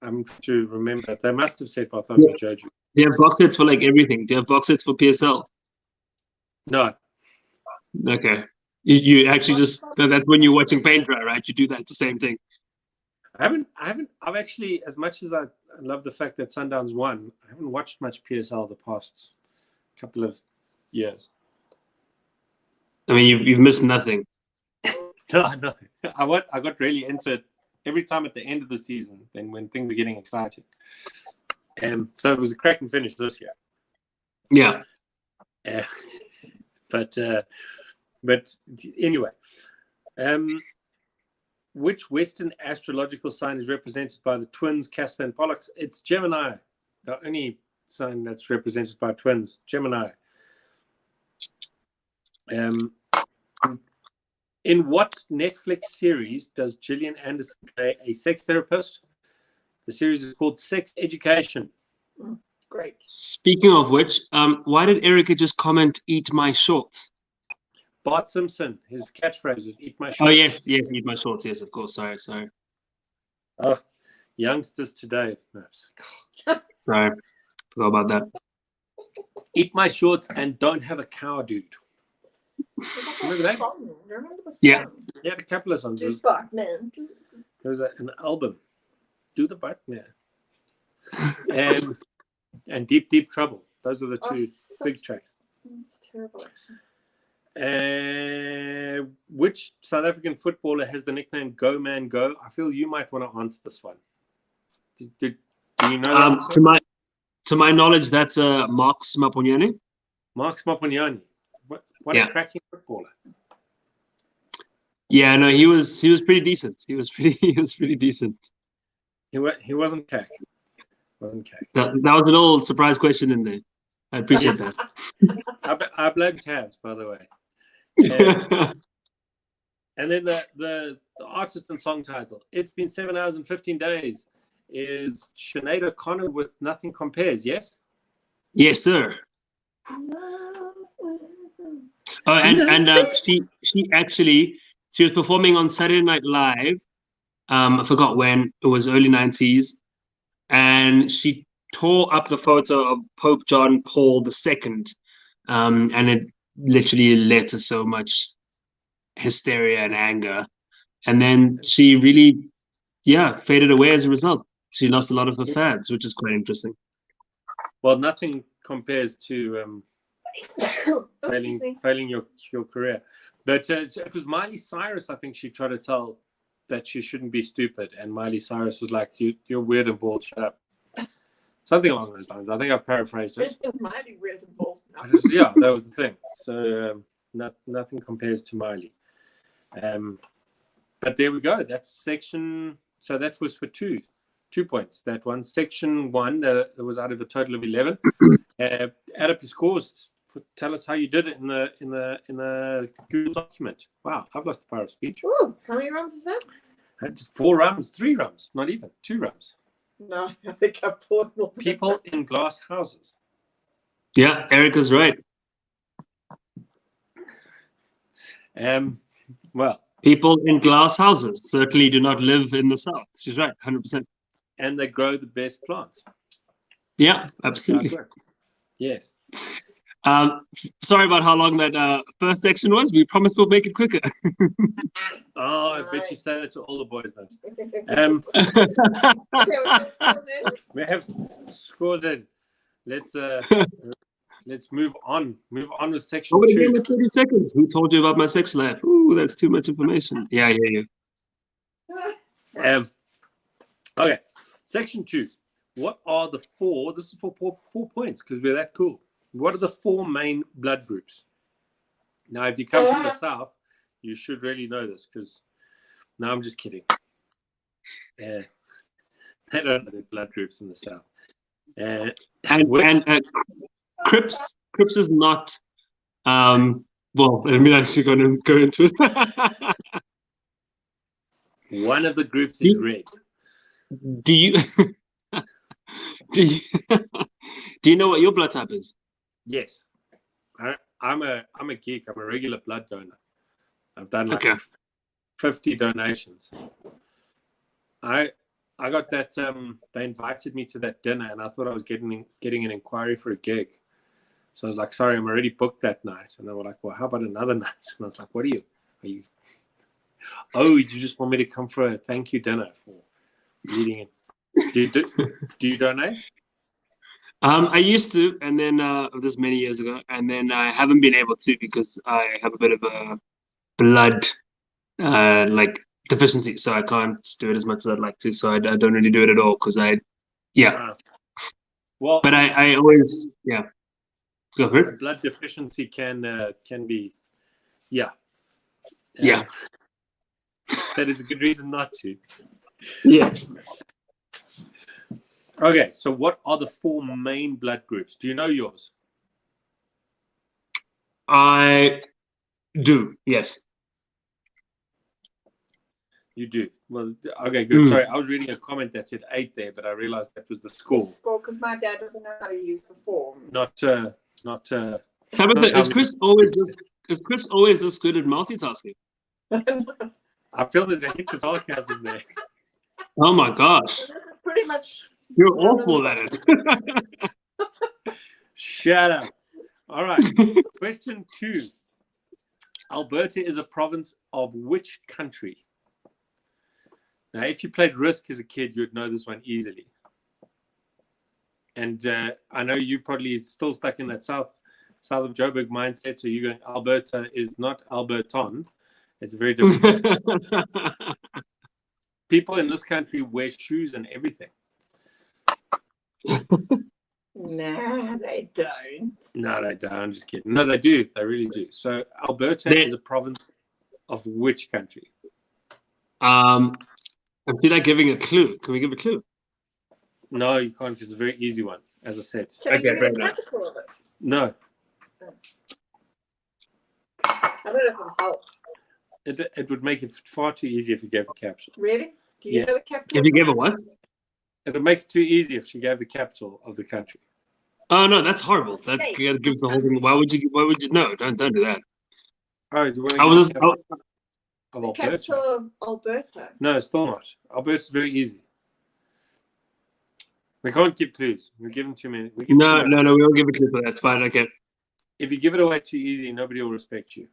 I'm to remember. They must have said Bartholomew, Jojo. Do you have box sets for like everything? Do you have box sets for PSL? No, Okay. You actually just that's when you're watching paint dry, right? You do that the same thing. I've actually, as much as I love the fact that Sundowns won, I haven't watched much PSL the past couple of years. I mean, you've missed nothing. No, no. I got really into it every time at the end of the season, then when things are getting exciting. So it was a cracking finish this year. Yeah. But anyway, which Western astrological sign is represented by the twins Castor and Pollux? It's Gemini, the only sign that's represented by twins. Gemini. In what Netflix series does Gillian Anderson play a sex therapist? The series is called Sex Education. Great. Speaking of which, why did Erica just comment "eat my shorts"? Bart Simpson, his catchphrase was "eat my shorts." Oh yes, eat my shorts. Yes, of course. Sorry. Oh, youngsters today. Sorry, forgot about that. Eat my shorts and don't have a cow, dude. Remember that? Remember the song? Yeah. He had a couple of songs. Do Bartman. There was an album, Do the Bartman, and Deep Deep Trouble. Those are the two big tracks. It's terrible, actually. Which South African footballer has the nickname "Go Man Go"? I feel you might want to answer this one. Do you know the answer? To my knowledge, that's Maps Maponyane. Maps Maponyane. What a cracking footballer. Yeah, no, he was pretty decent. He was pretty decent. He wasn't cack. That was an old surprise question in there. I appreciate that. I blame tabs, by the way. And then the artist and song title. It's been 7 hours and 15 days. Is Sinead O'Connor with Nothing Compares? Yes. Yes, sir. Oh, and she was performing on Saturday Night Live. I forgot when. It was early 90s, and she tore up the photo of Pope John Paul II, and it literally led to so much hysteria and anger. And then she really, faded away as a result. She lost a lot of her fans, which is quite interesting. Well, nothing compares to failing your career. But it was Miley Cyrus, I think she tried to tell that she shouldn't be stupid. And Miley Cyrus was like, you're weird and bald, shut up. Something along those lines. I think I paraphrased it. It's Miley weird and bald. Yeah, that was the thing. So nothing compares to Miley. But there we go. That's section. So that was for 2 points. That one. Section 1, that was out of a total of 11. Add up your scores. Tell us how you did it in the Google document. Wow, I've lost the power of speech. Ooh, how many rums is that? That's 4 rums, 3 rums, not even 2 rums. No, I think I've poured more. People in glass houses. Yeah, Erica's right. Well, people in glass houses certainly do not live in the South. She's right, 100%. And they grow the best plants. Yeah, absolutely. Yes. Sorry about how long that first section was. We promised we'll make it quicker. I bet you say that to all the boys, man. We have scores in. Let's move on. Move on with section 2. 30 seconds. Who told you about my sex life? Ooh, that's too much information. Yeah. Okay. Section 2. What are the 4? This is for 4 points because we're that cool. What are the 4 main blood groups? Now, if you come from the South, you should really know this because no, I'm just kidding. They don't know the blood groups in the South. And Crips is not. Well, I'm actually going to go into it. One of the groups is red. Do you do you know what your blood type is? Yes, I'm a geek. I'm a regular blood donor. I've done like 50 donations. I I got that. They invited me to that dinner, and I thought I was getting an inquiry for a gig. So I was like, "Sorry, I'm already booked that night." And they were like, "Well, how about another night?" And I was like, "What are you? Are you? Oh, you just want me to come for a thank you dinner for leading it? Do you donate?" I used to, and then this many years ago, and then I haven't been able to because I have a bit of a blood like deficiency, so I can't do it as much as I'd like to. So I don't really do it at all because yeah. Well, But I always go for a it. blood deficiency can be, yeah. Yeah. That is a good reason not to. Yeah. Okay, so what are the 4 main blood groups? Do you know yours? I do, yes. You do. Well, okay, good. Sorry, I was reading a comment that said 8 there, but I realized that was the score. Because my dad doesn't know how to use the forms. Tabitha, not is Chris always this good at multitasking? I feel there's a hint of sarcasm there. Oh my gosh. So this is pretty much. You're awful at it. Shut up. All right. Question 2. Alberta is a province of which country? Now, if you played Risk as a kid, you'd know this one easily. And I know you probably still stuck in that south of Joburg mindset. So you're going, Alberta is not Alberton. It's a very different place. People in this country wear shoes and everything. Nah, they don't. No, they don't. I'm just kidding. No, they do. They really do. So Alberta is a province of which country? Did I giving a clue? Can we give a clue? No, you can't because it's a very easy one, as I said. Can I give you the capital of it? No. I don't know if it'll help. It would make it far too easy if you gave the capital. Really? Do you know the capital? If you gave a what? It would make it too easy if she gave the capital of the country. Oh no, that's horrible. That gives the whole thing. Why would you? No, don't do that. Oh, do you want to I was just. The capital of Alberta. No, it's still not. Alberta's very easy. We can't give clues. We give them too many. No, we won't give a clue for that. It's fine. Okay. If you give it away too easy, nobody will respect you.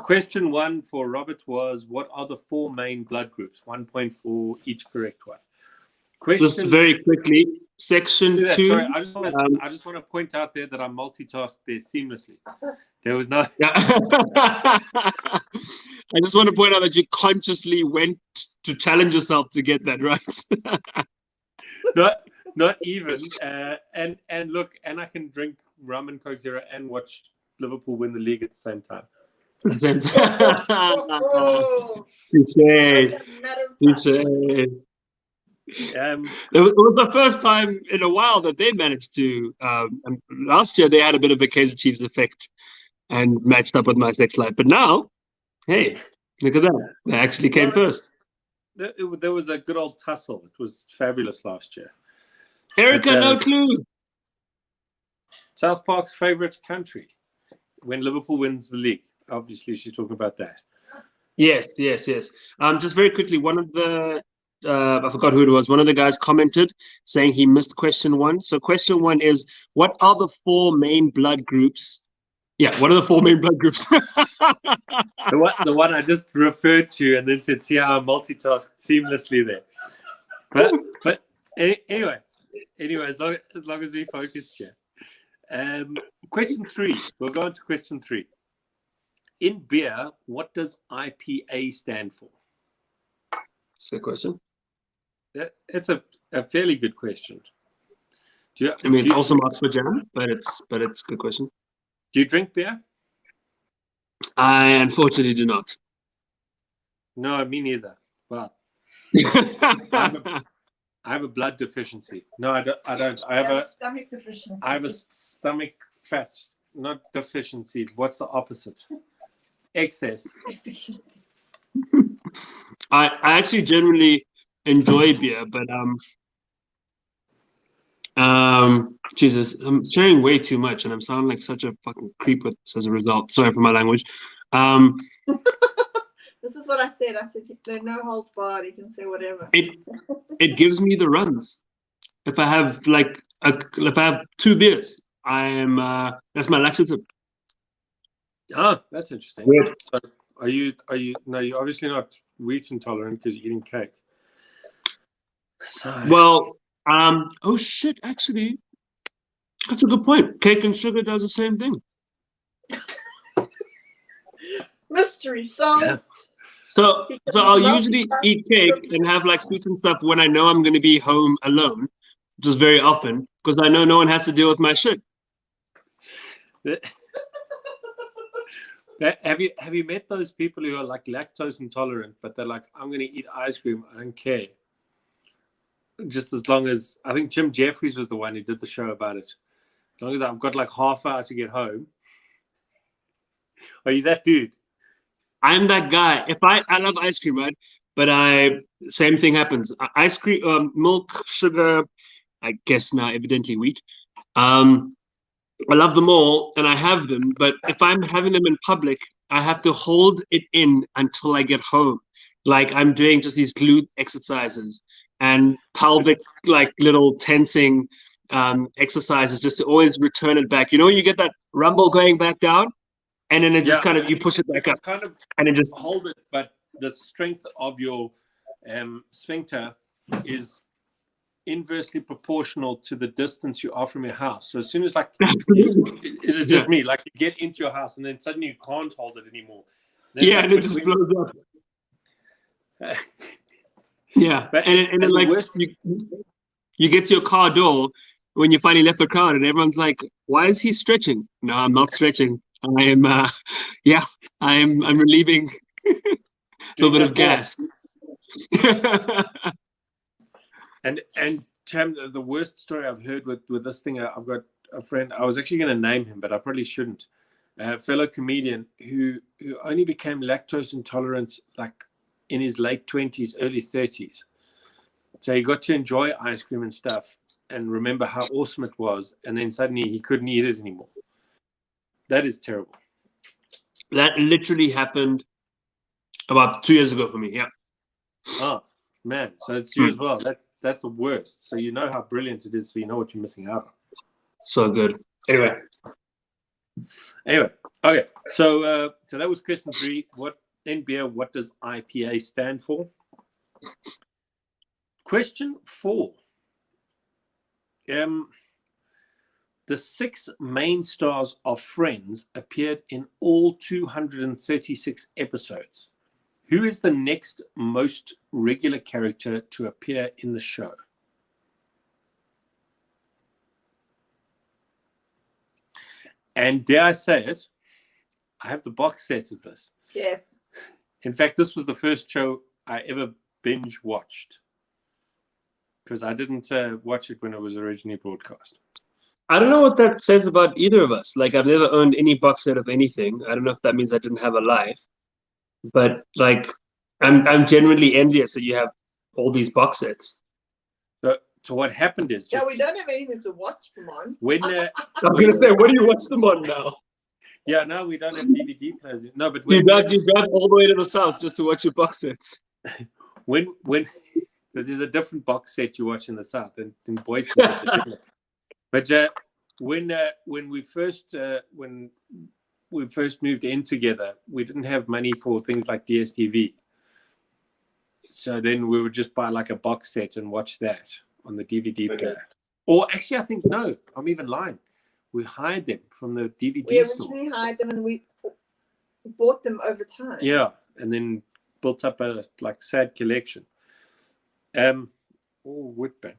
Question 1 for Robert was, what are the 4 main blood groups? 1 point for each correct one. Just very quickly, section 2. Sorry, I just want to point out there that I multitasked there seamlessly. There was no. Yeah. I just want to point out that you consciously went to challenge yourself to get that right. Not even. And look, and I can drink rum and Coke Zero and watch Liverpool win the league at the same time. At the same time. Touché. It was the first time in a while that they managed to. Last year they had a bit of a Kaizer Chiefs effect and matched up with my sex life, but now, hey, look at that! They actually came first. There was a good old tussle. It was fabulous last year. Erica, no clues. South Park's favorite country when Liverpool wins the league. Obviously, she's talking about that. Yes. Just very quickly, one of the I forgot who it was. One of the guys commented saying he missed question 1. So question 1 is, what are the 4 main blood groups? Yeah, what are the 4 main blood groups? The one I just referred to and then said, see how I multitask seamlessly there. But anyway, as long as we focus here. Question 3. We'll go on to question 3. In beer, what does IPA stand for? That's a good question. It's a fairly good question. It's also marks for jam, but it's a good question. Do you drink beer? I unfortunately do not. No, me neither. Well, I have a blood deficiency. No, I don't. I have a stomach deficiency. I have a stomach fat, not deficiency. What's the opposite? Excess. Deficiency. I actually generally enjoy beer, but Jesus, I'm sharing way too much, and I'm sounding like such a fucking creep as a result. Sorry for my language. The This is what I said. I said there's no holds barred. You can say whatever. It gives me the runs. If I have if I have 2 beers, I am that's my laxative. Ah, that's interesting. Weird. So are you no, you're obviously not wheat intolerant because you're eating cake. So Well, oh shit, actually, that's a good point. Cake and sugar does the same thing. Mystery solved. yeah. So I'll usually eat cake and have like sweets and stuff when I know I'm going to be home alone, which is very often because I know no one has to deal with my shit. Have you met those people who are like lactose intolerant, but they're like, I'm going to eat ice cream. I don't care. Just as long as, I think Jim Jeffries was the one who did the show about it. As long as I've got like half hour to get home. Are you that dude? I'm that guy. If I love ice cream, right? But same thing happens. Ice cream, milk, sugar, I guess now evidently wheat. I love them all and I have them, but if I'm having them in public, I have to hold it in until I get home. Like I'm doing just these glute exercises and pelvic like little tensing exercises just to always return it back. You know when you get that rumble going back down and then it just kind of you push it back up kind of and it just hold it, but the strength of your sphincter is inversely proportional to the distance you are from your house. So as soon as like is it just me? Like you get into your house and then suddenly you can't hold it anymore. Then and it just blows up. Yeah, but, and then like you get to your car door when you finally left the crowd and everyone's like, why is he stretching? No, I'm not stretching. I am I'm relieving a little bit of gas. And Cham, the worst story I've heard with this thing, I've got a friend, I was actually going to name him, but I probably shouldn't. A fellow comedian who only became lactose intolerant like in his late 20s, early 30s. So he got to enjoy ice cream and stuff and remember how awesome it was. And then suddenly he couldn't eat it anymore. That is terrible. That literally happened about 2 years ago for me. Yeah. Oh, man. So it's you as well. That's the worst. So you know how brilliant it is. So you know what you're missing out on. So good. Anyway. Okay. So that was question 3. What does IPA stand for? Question 4. The 6 main stars of Friends appeared in all 236 episodes. Who is the next most regular character to appear in the show? And dare I say it, I have the box sets of this. Yes. In fact, this was the first show I ever binge watched because I didn't watch it when it was originally broadcast. I don't know what that says about either of us. Like I've never owned any box set of anything. I don't know if that means I didn't have a life. But like I'm genuinely envious that you have all these box sets. So what happened is we don't have anything to watch them on. When I was gonna say, what do you watch them on now? Yeah, no, we don't have DVD players. No, but you drive all the way to the south just to watch your box sets. When there's a different box set you watch in the south than in Boise. But when we first moved in together, we didn't have money for things like DSTV. So then we would just buy like a box set and watch that on the DVD player. Or actually, I think, no, I'm even lying. We hired them from the DVD store. We originally hired them and we bought them over time. Yeah, and then built up a like sad collection. Woodburn.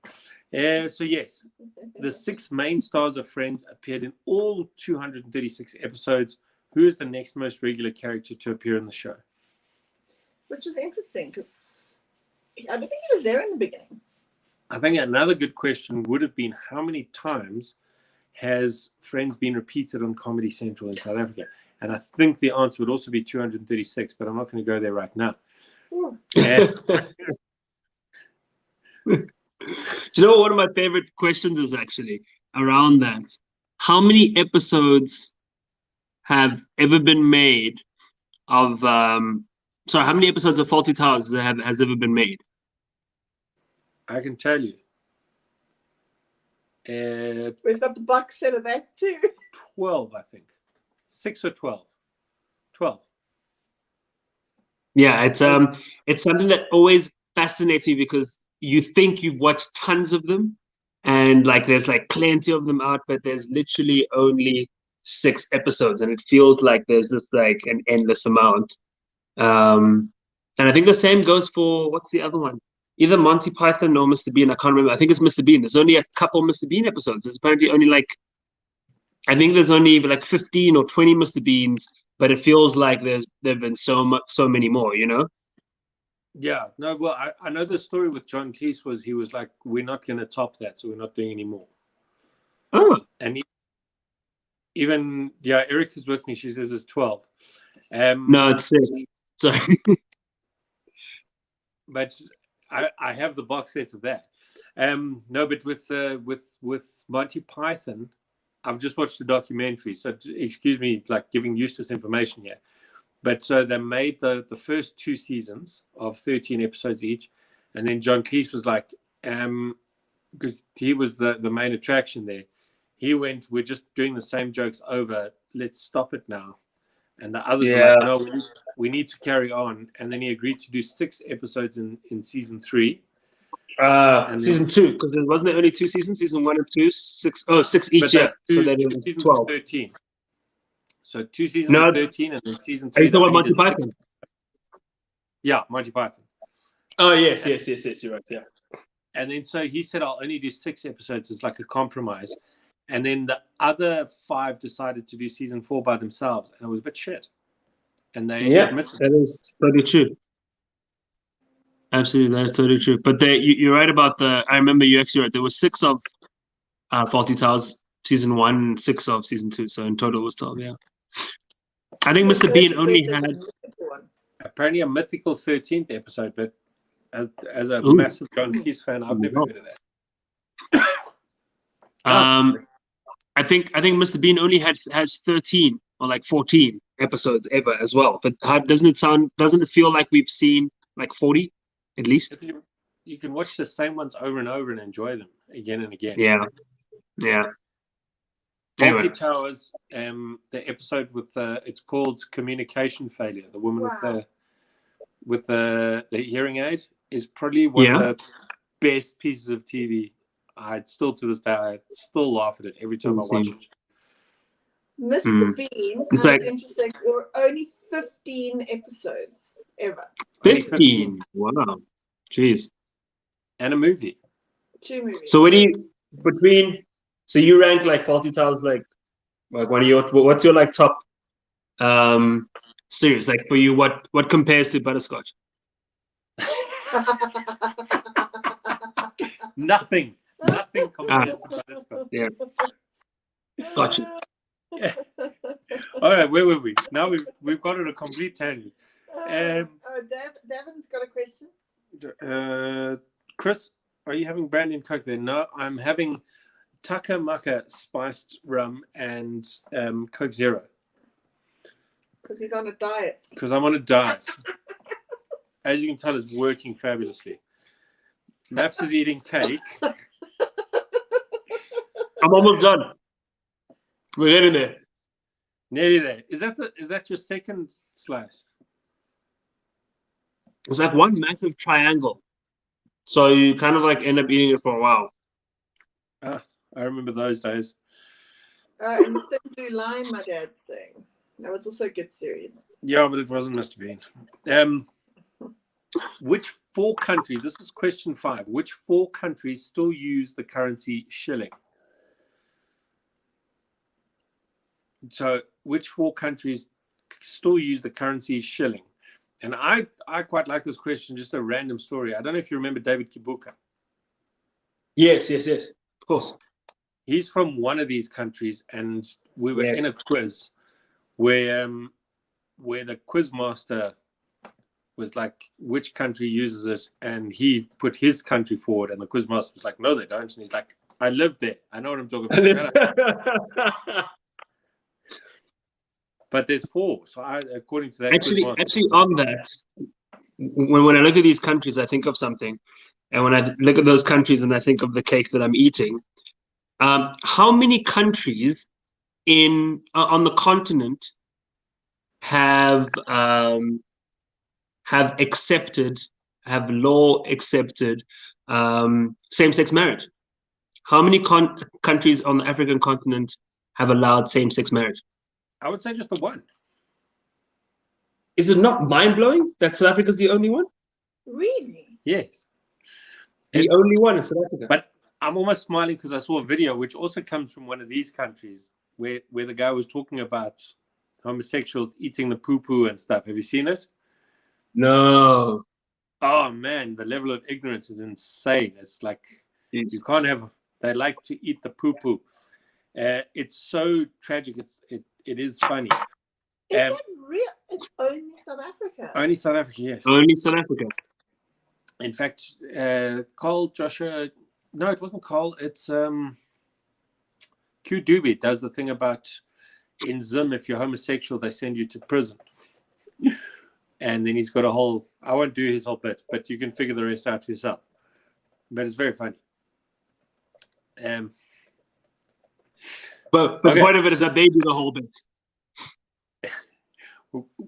So yes, the 6 main stars of Friends appeared in all 236 episodes. Who is the next most regular character to appear in the show? Which is interesting because I don't think he was there in the beginning. I think another good question would have been how many times has Friends been repeated on Comedy Central in South Africa? And I think the answer would also be 236, but I'm not going to go there right now. Do you know what one of my favorite questions is actually around that? How many episodes have ever been made of So how many episodes of Faulty Towers has ever been made? I can tell you. We've got the box set of that too. 12, I think. 6 or 12. 12. Yeah, it's something that always fascinates me because you think you've watched tons of them, and like there's like plenty of them out, but there's literally only 6 episodes, and it feels like there's just like an endless amount. And I think the same goes for what's the other one? Either Monty Python or Mr. Bean. I can't remember. I think it's Mr. Bean. There's only a couple Mr. Bean episodes. There's apparently only like I think there's only like 15 or 20 Mr. Beans, but it feels like there've been so many more, you know? Yeah. No, well, I know the story with John Cleese was he was like, we're not going to top that, so we're not doing any more. Oh. And even, yeah, Eric is with me. She says it's 12. No, it's 6. Sorry. But I have the box sets of that. No, but with Monty Python, I've just watched the documentary, so excuse me, like giving useless information here. But so they made the first 2 seasons of 13 episodes each, and then John Cleese was like, because he was the main attraction there, he went, we're just doing the same jokes over, let's stop it now. And the others were like, no, we need to carry on. And then he agreed to do 6 episodes in season 3. Season 2, because there wasn't there only 2 seasons, season 1 and 2, 6 each year. So then it was 12. 13. So 2 seasons of 13, and then season 3. Are you talking about Monty Python? Yeah, Monty Python. Oh yes, you're right, yeah. And then so he said, I'll only do 6 episodes as like a compromise. And then the other 5 decided to do season 4 by themselves, and it was a bit shit. And they admitted that is totally true. Absolutely, that's totally true. But you're right about I remember you actually right. There was 6 of Faulty Towers season 1, and 6 of season 2. So in total it was 12. Yeah. I think Mr. Bean only had apparently a mythical 13th episode, but as a massive John Cleese fan, I've never heard of that. I think Mr. Bean only has 13 or like 14 episodes ever as well. But doesn't it feel like we've seen like 40 at least? You can watch the same ones over and over and enjoy them again and again. Yeah. Faulty Towers, the episode with it's called Communication Failure. The woman with the hearing aid is probably one of the best pieces of TV. Still to this day, I still laugh at it every time I watch it. Mr. Bean, it's like interesting. There were only 15 episodes ever. 15. Wow. Jeez. And a movie. 2 movies. So what do you so you rank like Faulty Towers like one of your what's your like top series? Like for you, what compares to Butterscotch? Nothing compares to Butterscotch. Yeah. Gotcha. Yeah. All right, where were we? Now we've got it a complete tangent. Davin's got a question. Chris, are you having brandy and Coke there? No, I'm having Tucker Mucker spiced rum and Coke Zero. Because he's on a diet. Because I'm on a diet. As you can tell, it's working fabulously. Maps is eating cake. I'm almost done. We're getting there. Nearly there. Is that your second slice? It's like one massive triangle. So you kind of like end up eating it for a while. I remember those days. And the Thin Blue Line, my dad's saying. That was also a good series. Yeah, but it wasn't Mr. Bean. Which 4 countries, this is question 5, which 4 countries still use the currency shilling? So which 4 countries still use the currency shilling? And I quite like this question, just a random story. I don't know if you remember David Kibuka. Yes. Of course. He's from one of these countries, and we were in a quiz where the quiz master was like, which country uses it? And he put his country forward, and the quiz master was like, no, they don't. And he's like, I lived there. I know what I'm talking about. but there's 4. So according to that, Actually, Quizmaster, on that, when I look at these countries, I think of something, and when I look at those countries and I think of the cake that I'm eating, how many countries on the continent have law accepted same-sex marriage? How many countries on the African continent have allowed same-sex marriage? I would say just the one. Is it not mind-blowing that South Africa is the only one? Really? Yes. The only one in South Africa. But I'm almost smiling because I saw a video which also comes from one of these countries where the guy was talking about homosexuals eating the poo-poo and stuff. Have you seen it? No. Oh, man, the level of ignorance is insane. It's like you can't have... They like to eat the poo-poo. It's so tragic. It is funny. Is that real? It's only South Africa. Only South Africa, yes. Only South Africa. In fact, Cole, Joshua... No, it wasn't Cole. It's Q Doobie does the thing about in Zim, if you're homosexual, they send you to prison. And then he's got a whole... I won't do his whole bit, but you can figure the rest out for yourself. But it's very funny. But the point of it is that they do the whole bit.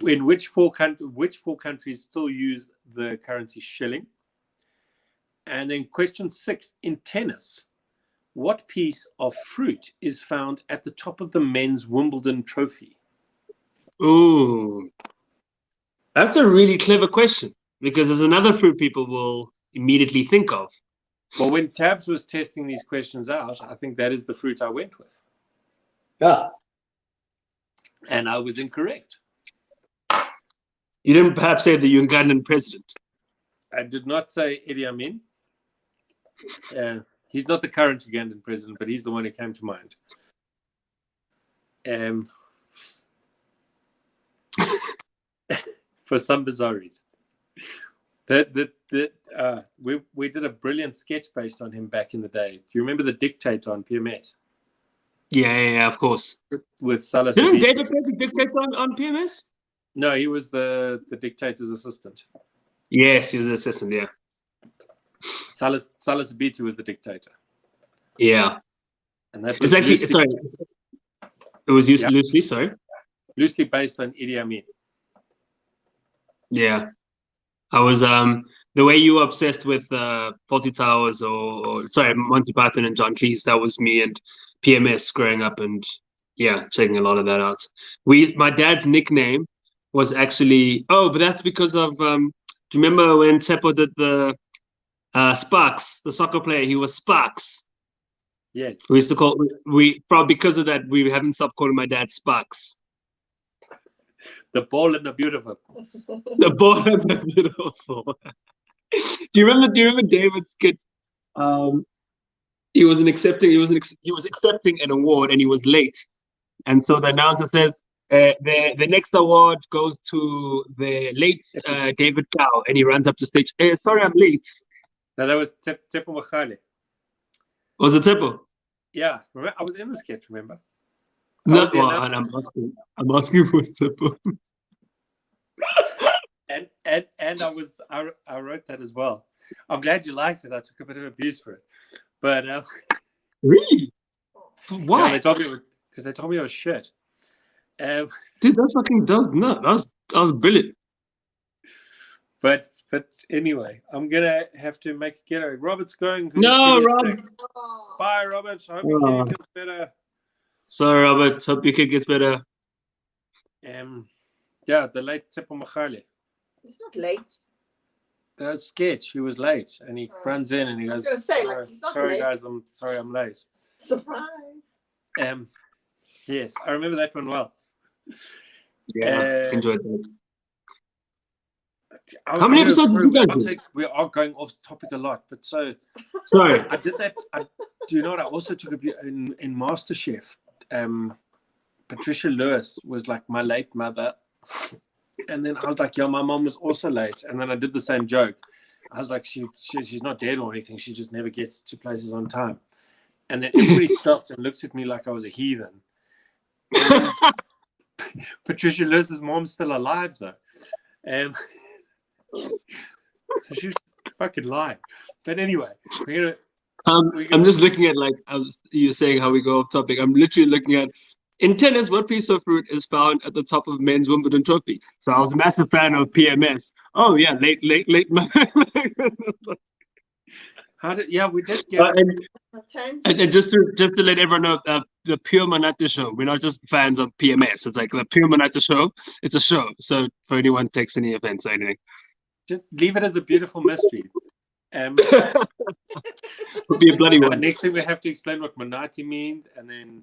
In which four countries still use the currency shilling? And then question 6, in tennis, what piece of fruit is found at the top of the men's Wimbledon trophy? Ooh, that's a really clever question, because there's another fruit people will immediately think of. Well, when Tabs was testing these questions out, I think that is the fruit I went with. Yeah. And I was incorrect. You didn't perhaps say the Ugandan president? I did not say Idi Amin. He's not the current Ugandan president, but he's the one who came to mind. For some bizarre reason. We did a brilliant sketch based on him back in the day. Do you remember The Dictator on PMS? Yeah, of course. With Salah Didn't Sabiti. David play the Dictator on PMS? No, he was the dictator's assistant. Yes, he was the assistant, yeah. Salah Sabiti was the dictator. Yeah. And that was actually, sorry. It was used loosely, sorry. Loosely based on Idi Amin. Yeah. I was, the way you were obsessed with Fawlty Towers or Monty Python and John Cleese, that was me and PMS growing up and, yeah, checking a lot of that out. My dad's nickname was actually, but that's because of, do you remember when Tsepo did the Sparks, the soccer player, he was Sparks. Yes. We used to call, because of that, we haven't stopped calling my dad Sparks. The ball and the beautiful. The ball and the beautiful. Do you remember David's skit? He was accepting an award and he was late. And so the announcer says, the next award goes to the late David Cow, and he runs up to stage. Sorry, I'm late. No, that was Tsepo Machale. Was it Tsepo? Yeah, remember, I was in the sketch. Remember? No, I'm asking for Tsepo. and I wrote that as well. I'm glad you liked it. I took a bit of abuse for it, but really, why? Yeah, because they told me I was shit. Dude, that's fucking that was brilliant. But anyway, I'm gonna have to make a getaway. Robert's going. No, Rob. Bye, Robert. I hope your kid gets better. Sorry, Robert. Hope your kid gets better. Yeah, the late Tsepo Machale. He's not late. That sketch, he was late, and he runs in and he goes, "Sorry, guys, I'm late." Surprise. Yes, I remember that one well. Yeah, enjoyed that. How many episodes did you guys do? We are going off topic a lot, but sorry. I did that. Do you know what? I also took a bit in MasterChef. Patricia Lewis was like my late mother, and then I was like, "Yeah, my mom was also late," and then I did the same joke. I was like, "She's not dead or anything. She just never gets to places on time." And then everybody stopped and looked at me like I was a heathen. Patricia Lewis's mom's still alive though. So she's fucking lying. But anyway, we're gonna I'm just looking at, like, you saying how we go off topic. I'm literally looking at, in tennis, what piece of fruit is found at the top of men's Wimbledon trophy? So I was a massive fan of PMS. Oh yeah, late. We did get And just to let everyone know, the Pure Manata show. We're not just fans of PMS. It's like the Pure Manata show. It's a show. So for anyone who takes any offense or anything, just leave it as a beautiful mystery. would be a bloody one. Next thing we have to explain what Manati means, and then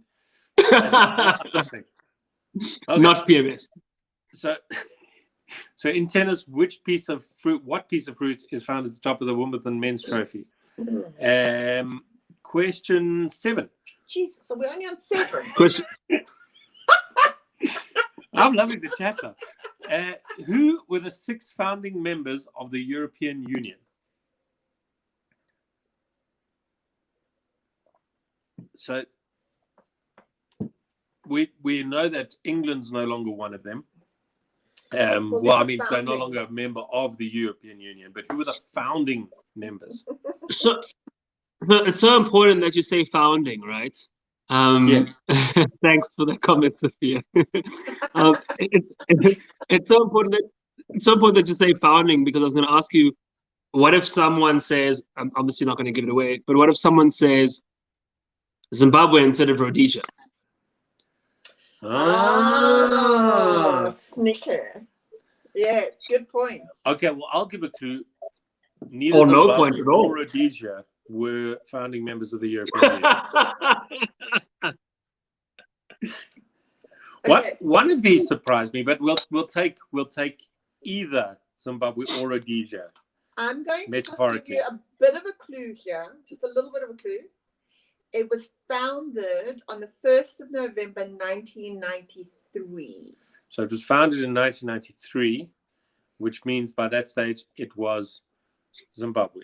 Okay. Not PMS. So in tennis, what piece of fruit is found at the top of the Wimbledon men's trophy? Question 7. Jesus, so we're only on 7. Question. I'm loving the chatter. Who were the 6 founding members of the European Union? So we know that England's no longer one of them. They're no longer a member of the European Union, but who were the founding members? So it's so important that you say founding, right? Yes. Thanks for the comment, Sophia. It's so important that you say founding, because I was going to ask you, what if someone says, I'm obviously not going to give it away, but what if someone says Zimbabwe instead of Rhodesia? Snicker. Yes, good point. Okay, well, I'll give a clue. Neither Or no Zimbabwe point at all. nor Rhodesia were founding members of the European Union. One of these surprised me, but we'll take either Zimbabwe or Rhodesia. I'm going to just give you a bit of a clue here, just a little bit of a clue. It was founded on the 1st of November, 1993. So it was founded in 1993, which means by that stage it was Zimbabwe.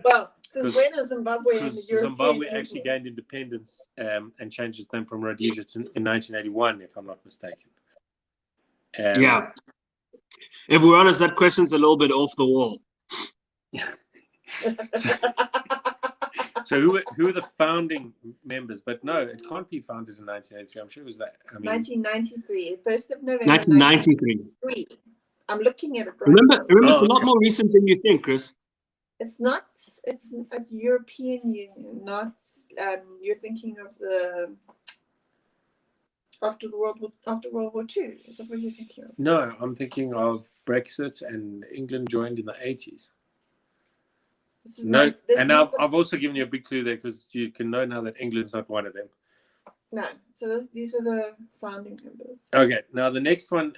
Well, since when is Zimbabwe in the European Zimbabwe Union? actually gained independence and changed its name from Rhodesia in 1981, if I'm not mistaken. Yeah. If we're honest, that question's a little bit off the wall. So who are the founding members? But no, it can't be founded in 1983. I'm sure it was that. 1993, 1st of November. 1993. I'm looking at it. Right Remember, it's a lot more recent than you think, Chris. It's not. It's a European Union. Not. You're thinking of the after World War II. Is that what you're thinking of? No, I'm thinking of Brexit, and England joined in the 80s. No, and now I've also given you a big clue there, because you can know now that England's not one of them. No, so these are the founding members. Okay, now the next one.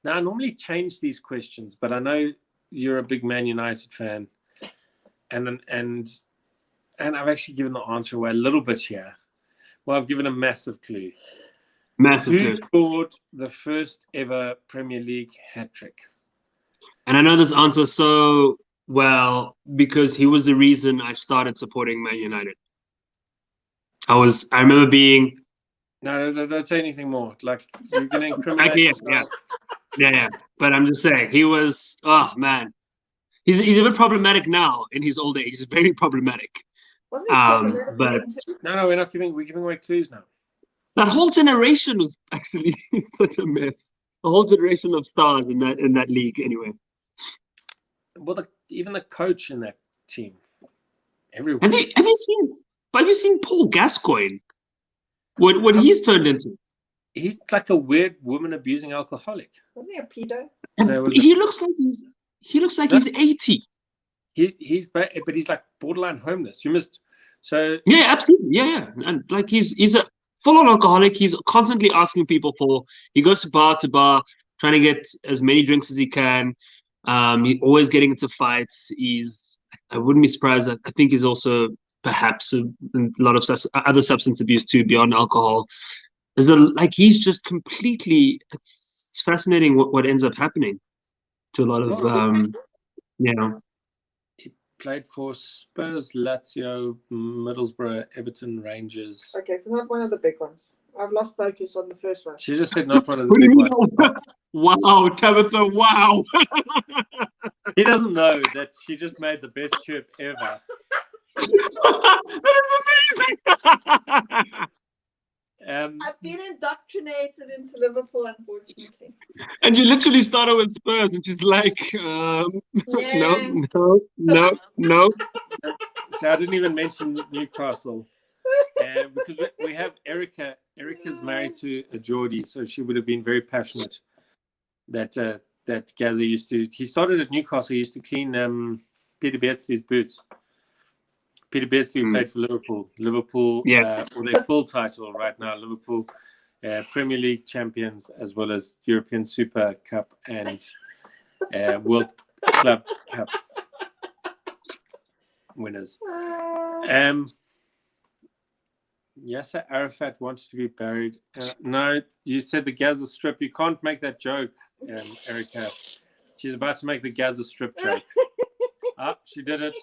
Now I normally change these questions, but I know you're a big Man United fan, and I've actually given the answer away a little bit here. Well, I've given a massive clue. Who scored the first ever Premier League hat-trick? And I know this answer so well because he was the reason I started supporting Man United. I remember being... No, don't say anything more. Like, you're going to incriminate yourself. Yeah. But I'm just saying, he was... Oh, man. He's a bit problematic now in his old age. He's very problematic. Wasn't he problematic? But... No, we're giving away clues now. That whole generation was actually such a mess. A whole generation of stars in that league, anyway. Well, even the coach in that team, everyone. Have you seen Paul Gascoigne? What he's turned into? He's like a weird woman abusing alcoholic. Wasn't he a pedo? He looks like he's 80. But he's like borderline homeless. You missed. So yeah, absolutely, yeah, and like he's a full-on alcoholic. He's constantly asking people for. He goes to bar, trying to get as many drinks as he can. He's always getting into fights. I wouldn't be surprised. I think he's also perhaps a lot of other substance abuse too, beyond alcohol. He's just completely. It's fascinating what ends up happening to a lot of He played for Spurs, Lazio, Middlesbrough, Everton, Rangers. Okay, so not one of the big ones. I've lost focus on the first one. She just said not one of the What do big you ones. mean? Wow, Tabitha, wow. He doesn't know that she just made the best chirp ever. That is amazing. I've been indoctrinated into Liverpool, unfortunately. And you literally started with Spurs, and she's like, Yeah. no. So I didn't even mention Newcastle. Because we have Erica. Erica's married to a Geordie, so she would have been very passionate that Gazza used to. He started at Newcastle. He used to clean Peter Beardsley's boots. Peter Beardsley played for Liverpool. Liverpool, Yeah. or their full title right now, Liverpool Premier League champions, as well as European Super Cup and World Club Cup winners. Yasser Arafat wants to be buried. No, you said the Gaza Strip. You can't make that joke, Erica. She's about to make the Gaza Strip joke. She did it.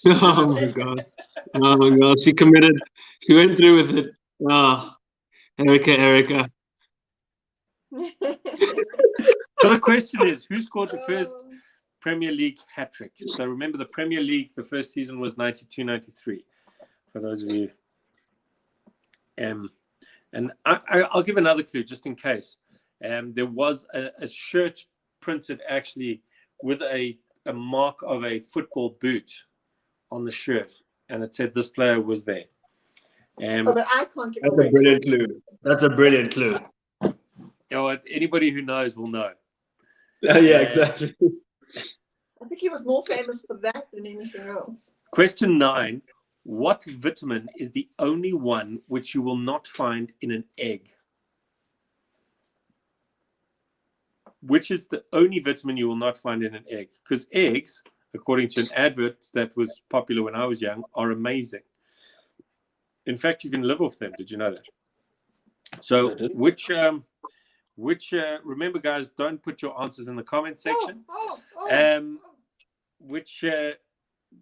Oh my god. Oh my god. She committed. She went through with it. Oh, Erica. So the question is, who scored the first Premier League hat-trick? So remember, the Premier League, the first season was 92-93, for those of you. And I'll give another clue just in case. There was a shirt printed actually with a mark of a football boot on the shirt, and it said this player was there. But I can't give That's a brilliant clue. That's a brilliant clue. Anybody who knows will know. Yeah, exactly. I think he was more famous for that than anything else. Question 9. What vitamin is the only one which you will not find in an egg? Which is the only vitamin you will not find in an egg? Because eggs, according to an advert that was popular when I was young, are amazing. In fact, you can live off them. Did you know that? So remember, guys, don't put your answers in the comment section.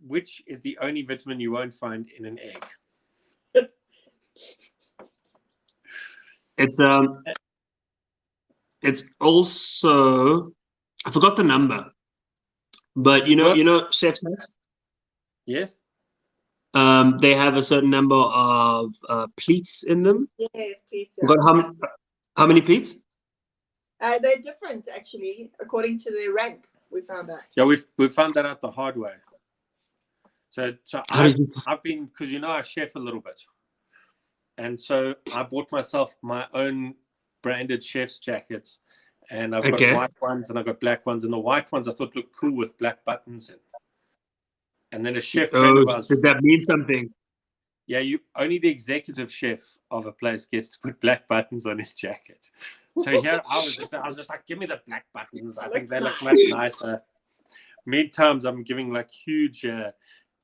Which is the only vitamin you won't find in an egg? It's also, I forgot the number, but you know chef's hats? Yes. They have a certain number of pleats in them. Yes, pleats. Yeah. Got how many pleats? They're different, actually, according to their rank. We found out. Yeah, we found that out the hard way. So I've been, because I chef a little bit, and so I bought myself my own branded chef's jackets, and I've got white ones and I've got black ones, and the white ones I thought looked cool with black buttons in. And then a chef friend of ours. Did that mean something? Yeah, only the executive chef of a place gets to put black buttons on his jacket. So here I was just like, give me the black buttons. I think they look much nicer. Mid-times I'm giving like huge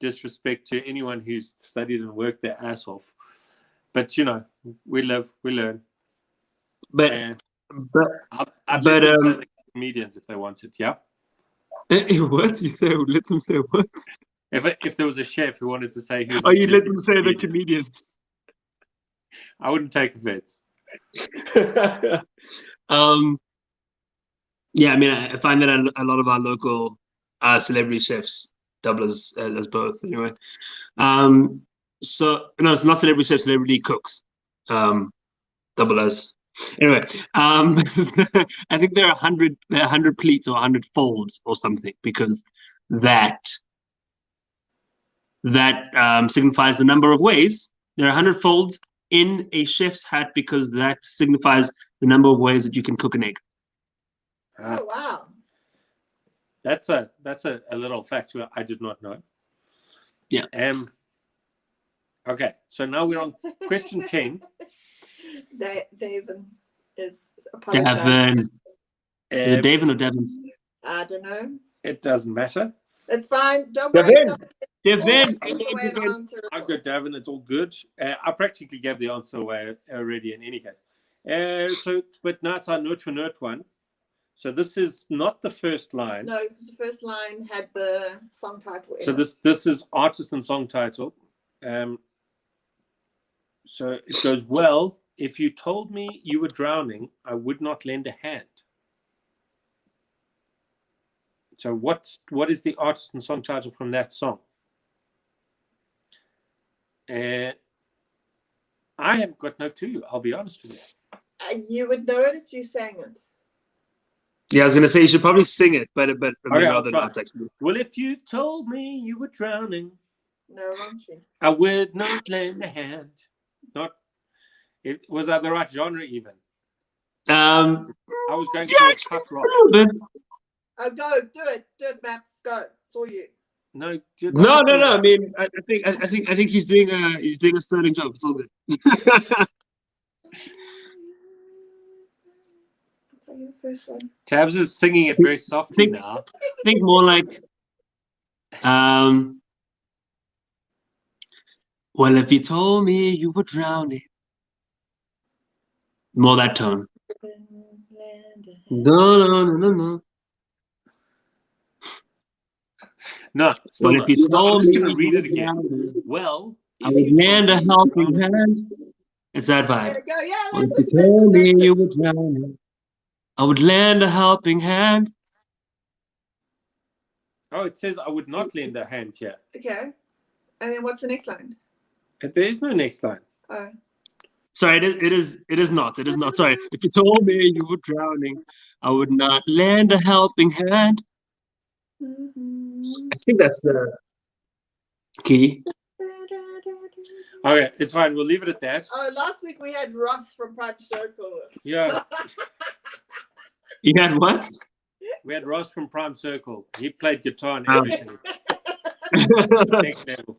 disrespect to anyone who's studied and worked their ass off. But we live, we learn. But I'd let them say they're comedians if they wanted. Yeah. What you say? Let them say what? If there was a chef who wanted to say, you let them say they're comedians. I wouldn't take offense. Yeah, I mean, I find that a lot of our local celebrity chefs double as both. Anyway, so no, it's not celebrity chefs, celebrity cooks, double as. Anyway, I think there are 100 pleats or 100 folds or something, because that signifies the number of ways. There are 100 folds in a chef's hat because that signifies the number of ways that you can cook an egg. Oh wow! That's a little fact I did not know. Yeah. Okay, so now we're on question 10. Davin is Davin. Is it Davin or Devin? I don't know. It doesn't matter. It's fine. Don't worry. Devin. I've got Davin. It's all good. I practically gave the answer away already in any case. But now it's our note for note one. So this is not the first line. No, because the first line had the song title. So this is artist and song title. So it goes well If you told me you were drowning, I would not lend a hand. So what is the artist and song title from that song? I have got no clue. I'll be honest with you. You would know it if you sang it. Yeah, I was going to say you should probably sing it, but I mean, I'll rather try. not actually. Well, if you told me you were drowning, No, won't you? I would not lend a hand. Not. Was that the right genre even? I was going for pop rock. Oh, go do it, Maps. Go. It's all you. No, No. I mean, I think he's doing a sterling job. It's all good. I'll tell you the first one. Tabs is singing it very softly now. Think more like, well, if you told me you were drowning, more that tone. No. No, still Well, not. if you Stop. I'm told just me going to read you it again. were drowning, Well, I if would you lend a told me helping hand. It's that There vibe. you go. Yeah, Well, if that's you it. told me That's you it. were drowning, I would lend a helping hand. Oh, it says I would not lend a hand here. Okay. And then what's the next line? There is no next line. Oh. Sorry, it is not. Sorry. If you told me you were drowning, I would not lend a helping hand. I think that's the key. Okay, it's fine. We'll leave it at that. Oh, last week we had Ross from Prime Circle. Yeah, You had what? we had Ross from Prime Circle. He played guitar and Oh. everything. Next level.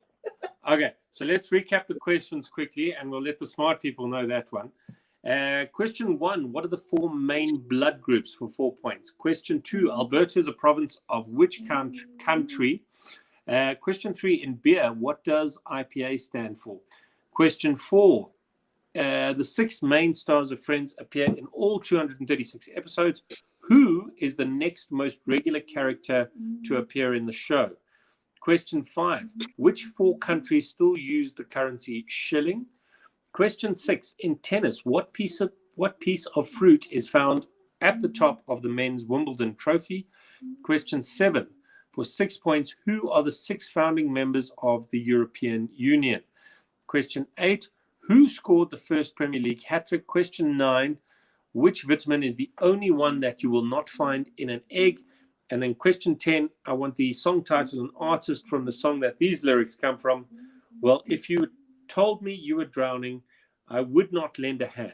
Okay, so let's recap the questions quickly, and we'll let the smart people know that one. Question 1, what are the 4 main blood groups for 4 points? Question 2, Alberta is a province of which country? Question 3, in beer, what does IPA stand for? Question 4, the 6 main stars of Friends appear in all 236 episodes. Who is the next most regular character to appear in the show? Question 5, which 4 countries still use the currency shilling? Question 6, in tennis, what piece of fruit is found at the top of the men's Wimbledon trophy? Question 7, for 6 points, who are the 6 founding members of the European Union? Question 8, who scored the first Premier League hat-trick? Question 9, which vitamin is the only one that you will not find in an egg? And then question 10, I want the song title and artist from the song that these lyrics come from. Well, if you told me you were drowning, I would not lend a hand.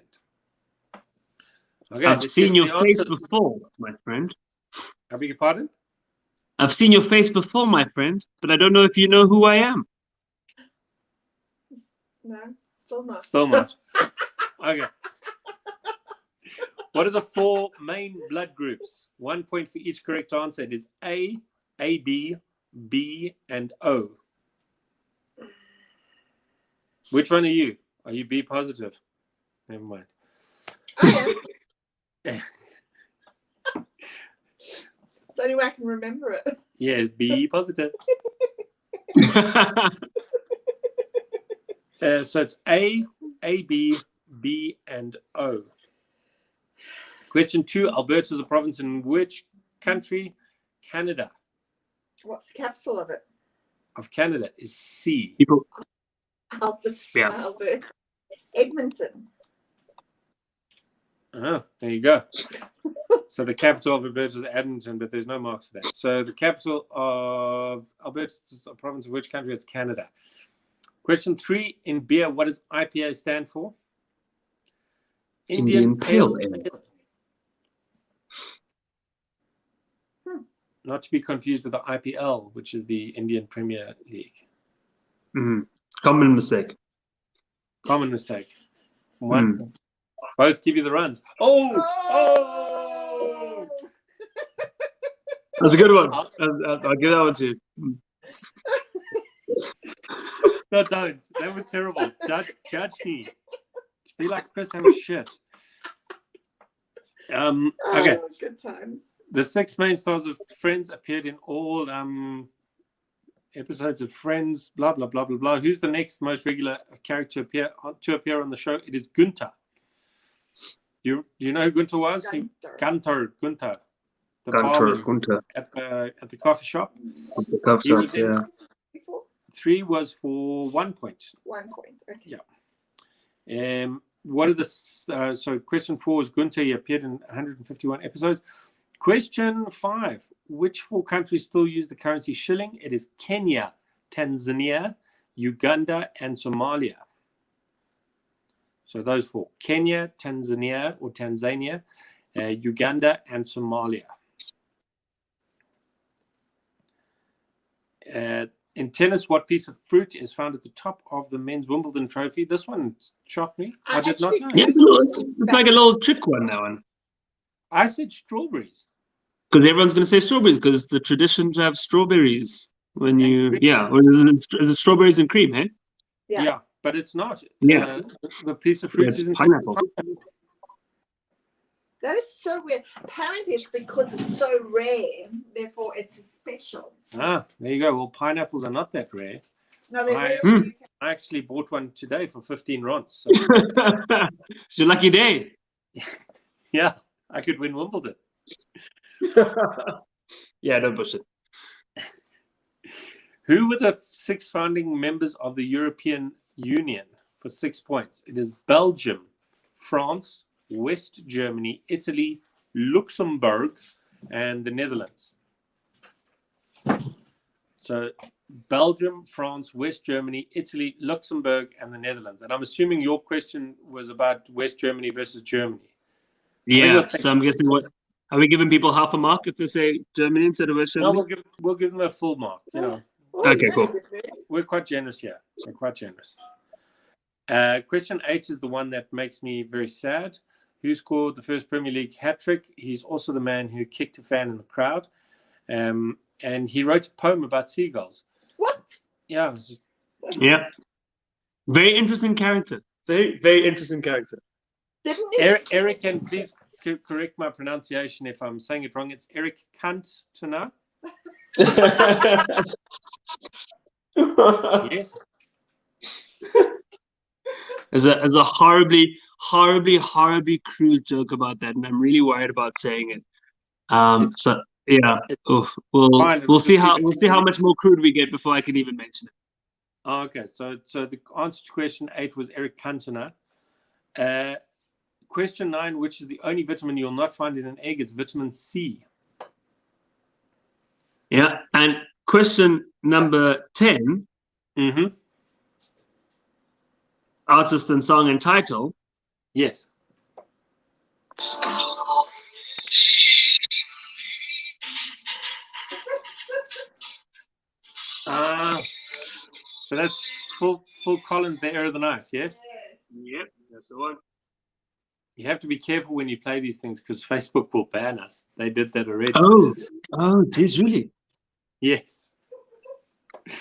Okay, I've seen your face before, my friend. I beg your pardon? I've seen your face before, my friend, but I don't know if you know who I am. No, still not. Still not. Okay. What are the 4 main blood groups? 1 point for each correct answer. It is A, AB, B, and O. Which one are you? Are you B positive? Never mind. I am. It's the only way I can remember it. Yeah, B positive. So it's A, B, B, and O. Question 2, Alberta is a province in which country? Canada. What's the capital of it? Of Canada is C. People. Albert. Yeah. Albert. Edmonton. Oh, there you go. So the capital of Alberta is Edmonton, but there's no marks for that. So the capital of Alberta is a province of which country? It's Canada. Question 3, in beer, what does IPA stand for? Indian Pale Ale. Not to be confused with the IPL, which is the Indian Premier League. Mm-hmm. Common mistake. Common mistake. One. Both give you the runs. Oh! That's a good one. I'll give that one to you. No, don't. That was terrible. Judge me. Be like Chris, I'm shit. Okay. Good times. The 6 main stars of Friends appeared in all episodes of Friends, blah, blah, blah, blah, blah. Who's the next most regular character to appear on the show? It is Gunther. You know who Gunter was? Gunter. The barber Gunter. at the coffee shop. The coffee He shop, was in 3 was for 1 point. 1 point. Okay. Yeah. What are the so question 4 was Gunter. He appeared in 151 episodes. Question 5: which 4 countries still use the currency shilling? It is Kenya, Tanzania, Uganda, and Somalia. So those 4: Kenya, Tanzania, Uganda, and Somalia. In tennis, what piece of fruit is found at the top of the men's Wimbledon trophy? This one shocked me. I did not know. Yeah, it's like a little trick one, that one. I said strawberries. Because everyone's going to say strawberries because the tradition to have strawberries when you, cream. or is it strawberries and cream, hey? Yeah, but it's not. Yeah. The piece of fruit is pineapple. That is so weird. Apparently, it's because it's so rare, therefore it's special. Ah, there you go. Well, pineapples are not that rare. No, they're rare. I actually bought one today for 15 rands. So. It's your lucky day. Yeah, I could win Wimbledon. Yeah, don't push it. Who were the 6 founding members of the European Union for 6 points? It is Belgium, France, West Germany, Italy, Luxembourg, and the Netherlands. So Belgium, France, West Germany, Italy, Luxembourg, and the Netherlands. And I'm assuming your question was about West Germany versus Germany. Yeah, so I'm guessing are we giving people half a mark if they say Germany instead of West Germany? No, we'll give them a full mark. You know. Okay, cool. We're quite generous here. We're quite generous. Question 8 is the one that makes me very sad. Who scored the first Premier League hat-trick? He's also the man who kicked a fan in the crowd. And he wrote a poem about seagulls. What? Yeah. Yeah. Very interesting character. Very, very interesting character. Eric, and please correct my pronunciation if I'm saying it wrong. It's Eric Cantona. Yes. There's a horribly crude joke about that, and I'm really worried about saying it. So yeah, we'll see how much more crude we get before I can even mention it. Okay, so the answer to question 8 was Eric Cantona. Question 9, which is the only vitamin you'll not find in an egg, is vitamin C. Yeah, and question number 10. Mm-hmm. Artist and song and title. Yes. So that's Phil Collins, The Air of the Night, yes? Yep, that's the one. You have to be careful when you play these things because Facebook will ban us. They did that already. Oh, geez, really? Yes.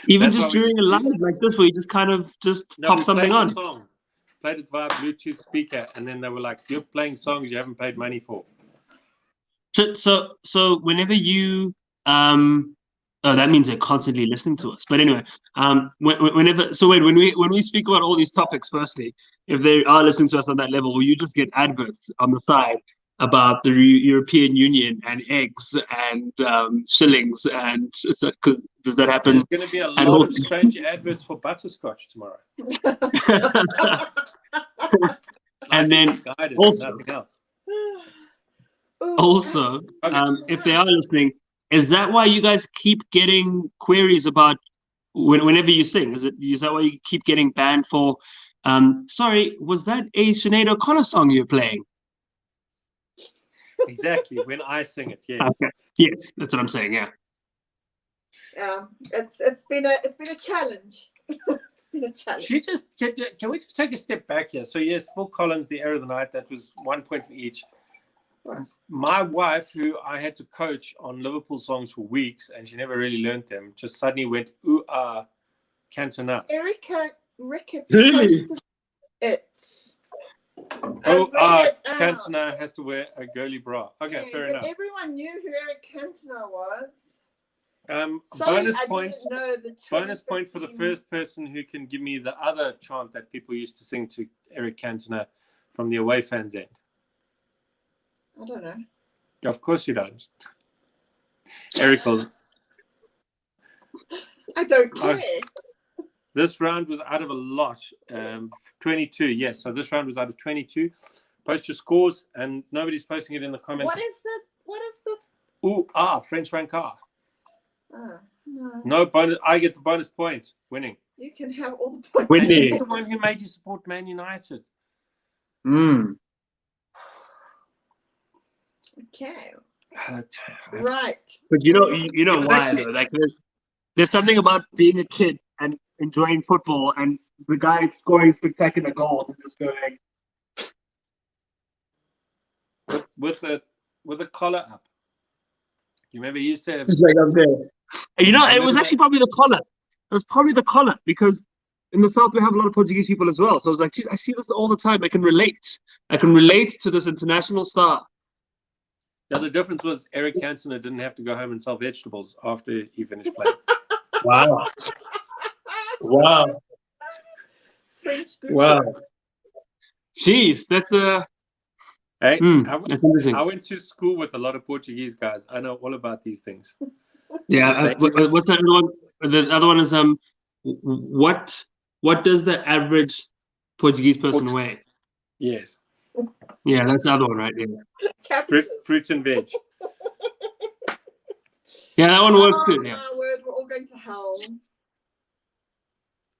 Even just during a live like this, where you just kind of pop something on. Played it via Bluetooth speaker, and then they were like, "You're playing songs you haven't paid money for." So whenever you that means they're constantly listening to us. But anyway, when we speak about all these topics, firstly, if they are listening to us on that level, will you just get adverts on the side about the European Union and eggs and shillings, and because does that happen? There's going to be a lot of strange adverts for butterscotch tomorrow. And then also, if they are listening, is that why you guys keep getting queries about whenever you sing? Is that why you keep getting banned for? Sorry, was that a Sinead O'Connor song you're playing? Exactly, when I sing it, yes. Okay. Yes, that's what I'm saying. Yeah. It's been a challenge. It's been a challenge. Can we just take a step back here? So yes, Phil Collins, The Air of the Night. That was 1 point for each. My wife, who I had to coach on Liverpool songs for weeks, and she never really learned them, just suddenly went ooh ah, Cantona. Erica Ricketts really? It. Cantona has to wear a girly bra. Okay, yes, fair enough. Everyone knew who Eric Cantona was. Bonus point for the first person who can give me the other chant that people used to sing to Eric Cantona from the away fans end. I don't know. Of course you don't. Eric will. I don't Oh. care. This round was out of a lot. 22, yes. So this round was out of 22. Post your scores, and nobody's posting it in the comments. What is the? French Rancard. Oh, no. No bonus. I get the bonus point. Winning. You can have all the points. Whitney. He's the one who made you support Man United. Okay. Uh, Right. But you know It was why actually- though? Like there's something about being a kid and enjoying football, and the guy scoring spectacular goals and just going, with the collar up. You remember he used to have just like I'm there. You know, I it was remember actually probably the collar. It was probably the collar because in the south we have a lot of Portuguese people as well. So I was like, geez, I see this all the time. I can relate. I can relate to this international star. Yeah, the difference was Eric Cantona didn't have to go home and sell vegetables after he finished playing. Wow. Wow. French group. Wow. Jeez, that's Hey, that's interesting. I went to school with a lot of Portuguese guys. I know all about these things. Yeah. What's that other one? The other one is what does the average Portuguese person weigh? Yes. Yeah, that's the other one, right? Yeah. Cabbages. Fruit and veg. Yeah, that one works too. Yeah. My word, we're all going to hell.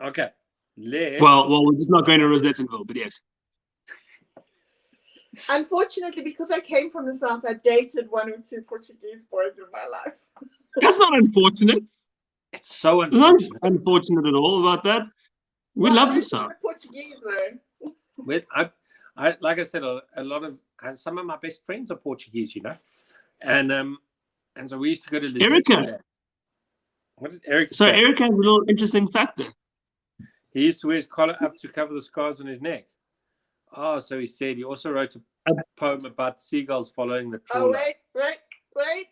Okay. Well, we're just not going to Rosettenville, but yes. Unfortunately, because I came from the south, I dated 1 or 2 Portuguese boys in my life. That's not unfortunate. It's so It's not unfortunate. unfortunate at all about that. We Well, love I the dated south. a Portuguese though. I like I said, a lot of some of my best friends are Portuguese, you know, and so we used to go to Erica. What did Eric So say? Eric has a little interesting fact there. He used to wear his collar up to cover the scars on his neck. Oh, so he said he also wrote a poem about seagulls following the trawler. Oh, wait.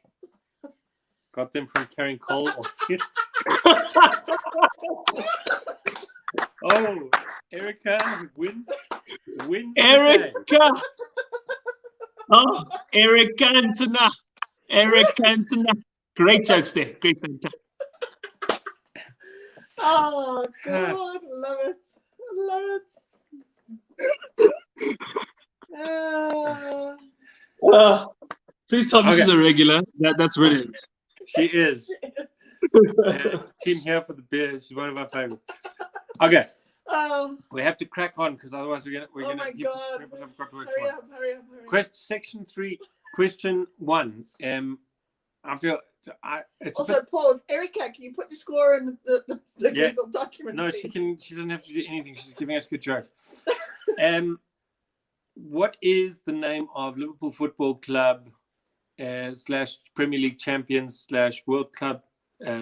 Got them from carrying coal or sea. Oh, Erica wins the day. Erica. Oh, Eric Cantona. Eric Cantona. Great jokes there. Great banter. Oh God, love it. Please tell me she's a regular. That's brilliant. She is. Team here for the Bears. She's one of our favorites. Okay. We have to crack on because otherwise we're gonna God. people have got work Hurry tomorrow. up. Section 3, question 1. I feel it's Also, pause. Erica, can you put your score in the Yeah. Google document? No, please? she doesn't have to do anything. She's giving us good jokes. What is the name of Liverpool Football Club / Premier League champions / World Club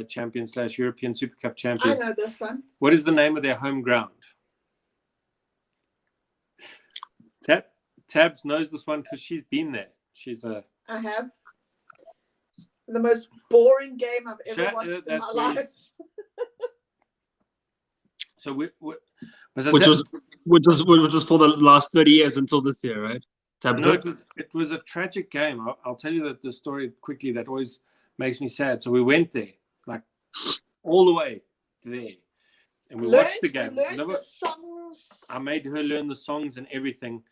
champions / European Super Cup I champions? know this one. What is the name of their home ground? Tabs knows this one because she's been there. I have. The most boring game I've ever watched in my life. So which was for the last 30 years until this year, right? No, it was a tragic game. I'll tell you the story quickly. That always makes me sad. So we went there, like all the way there, and we watched the game. The songs. I made her learn the songs and everything.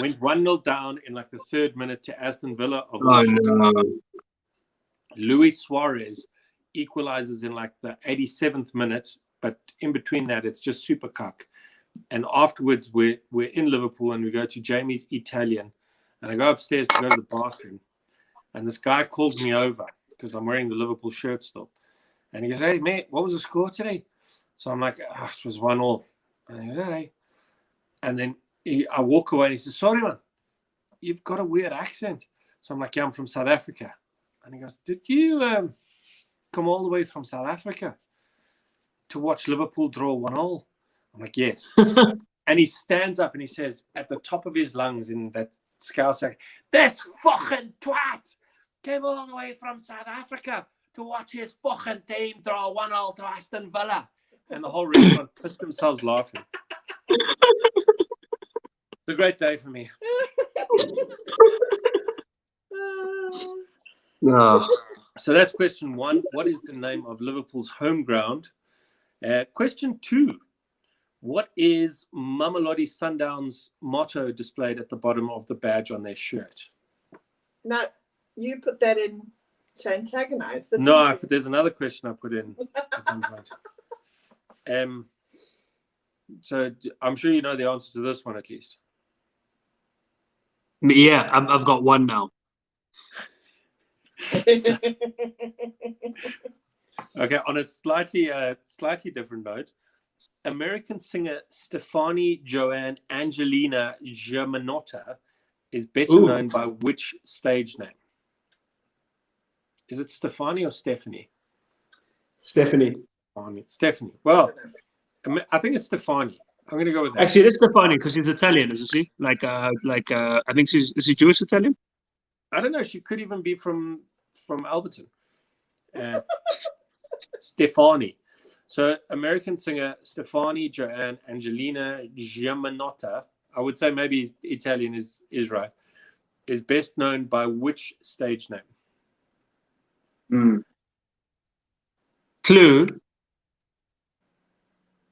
Went 1-0 down in like the 3rd minute to Aston Villa of Washington. no. Luis Suarez equalizes in like the 87th minute, but in between that, it's just super cuck. And afterwards, we're in Liverpool and we go to Jamie's Italian, and I go upstairs to go to the bathroom, and this guy calls me over because I'm wearing the Liverpool shirt still, and he goes, "Hey mate, what was the score today?" So I'm like, "It was 1-1." And he goes, "Hey," and then I walk away and he says, "Sorry man, you've got a weird accent." So I'm like, "Yeah, I'm from South Africa." And he goes, "Did you come all the way from South Africa to watch Liverpool draw 1-1? I'm like, "Yes." And he stands up and he says at the top of his lungs in that scouse accent, "This fucking twat came all the way from South Africa to watch his fucking team draw 1-0 to Aston Villa." And the whole restaurant pissed themselves laughing. It's a great day for me. Oh. So that's question 1. What is the name of Liverpool's home ground? Question 2. What is Mamelodi Sundowns' motto displayed at the bottom of the badge on their shirt? No, you put that in to antagonize the No, people. there's another question I put in at some point. So I'm sure you know the answer to this one at least. Yeah, I've got one now. Okay, on a slightly different note, American singer Stefani Joanne Angelina Germanotta is better known by which stage name? Is it Stefani or Stephanie? Stephanie. Stephanie. Well, I think it's Stefani. I'm going to go with that. Actually, it is Stefani because she's Italian, isn't she? I think is she Jewish Italian? I don't know. She could even be from Alberton. Stefani. So American singer Stefani Joanne Angelina Germanotta, I would say maybe Italian is right, is best known by which stage name? Clue.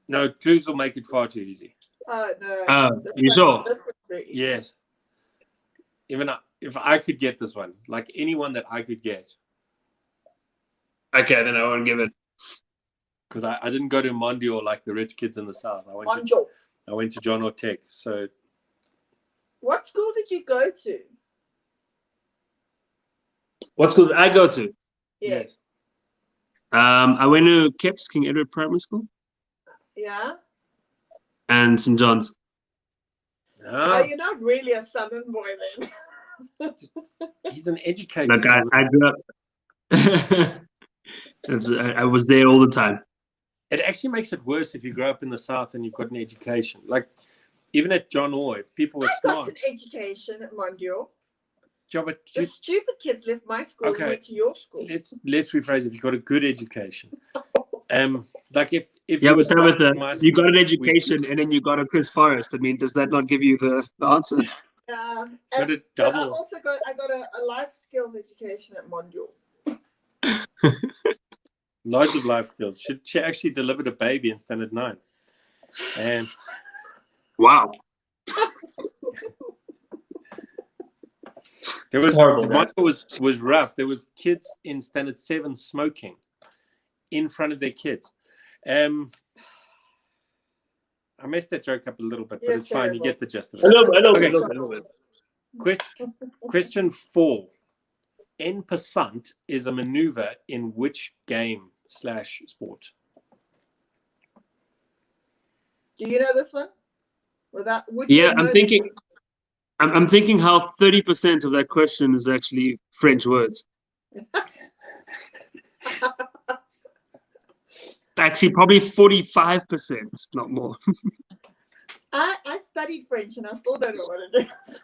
No, clues will make it far too easy. Oh, no. You sure? Yes. Even if I could get this one, like anyone that I could get. Okay, then I won't give it. Because I didn't go to Mondio like the rich kids in the South. I went to John O'Tech. So, what school did you go to? What school did I go to? Yes. I went to Kep's, King Edward Primary School. Yeah. And St. John's. Oh, you're not really a Southern boy then. He's an educator. Like I grew up. I was there all the time. It actually makes it worse if you grow up in the South and you've got an education. Like, even at John Oy, people were smart. I got an education at Mondio. Yeah, but the stupid kids left my school and went to your school. Let's rephrase. If you got a good education, like if you got an education and then you got a Chris Forrest. I mean, does that not give you the answer? Yeah, but I got a life skills education at Mondio. Loads of life skills. She actually delivered a baby in standard 9. And wow. There was horrible. Was rough. There was kids in standard 7 smoking in front of their kids. I messed that joke up a little bit, but it's fine. You get the gist of it. I know. Question 4. En passant is a maneuver in which game/sport? Do you know this one? I'm thinking. I'm thinking how 30% of that question is actually French words. Actually, probably 45%, not more. I studied French and I still don't know what it is.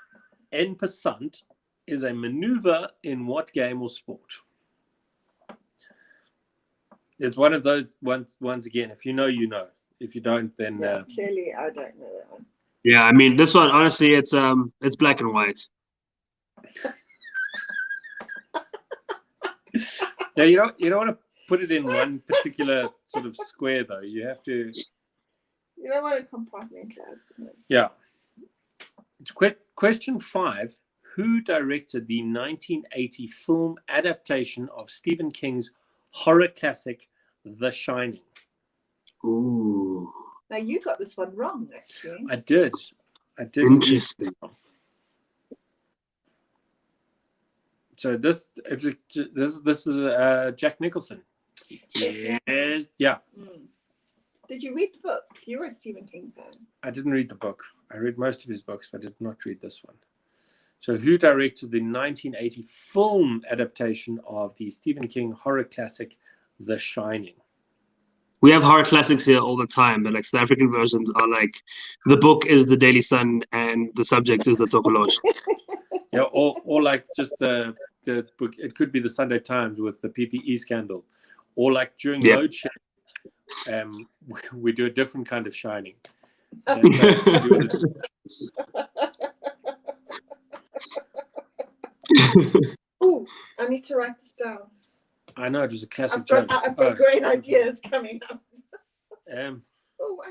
En passant is a maneuver in what game or sport? It's one of those once again. If you know, you know. If you don't, then clearly I don't know that one. Yeah, I mean this one. Honestly, it's black and white. Now you don't want to put it in one particular sort of square though. You have to. You don't want to compartmentalize. Yeah. Question 5. Who directed the 1980 film adaptation of Stephen King's horror classic, The Shining? Ooh. Now you got this one wrong, actually. I did. Interesting. So this is Jack Nicholson. Yes. Yeah. Did you read the book? You were a Stephen King fan. I didn't read the book. I read most of his books, but I did not read this one. So who directed the 1980 film adaptation of the Stephen King horror classic, The Shining? We have horror classics here all the time, but like South African versions are like the book is the Daily Sun and the subject is the Tokolosh. Yeah, or like just the book. It could be the Sunday Times with the PPE scandal, or like during load shedding, we do a different kind of shining. Ooh, I need to write this down. I know it was a classic I've got, joke. I've got great ideas coming up.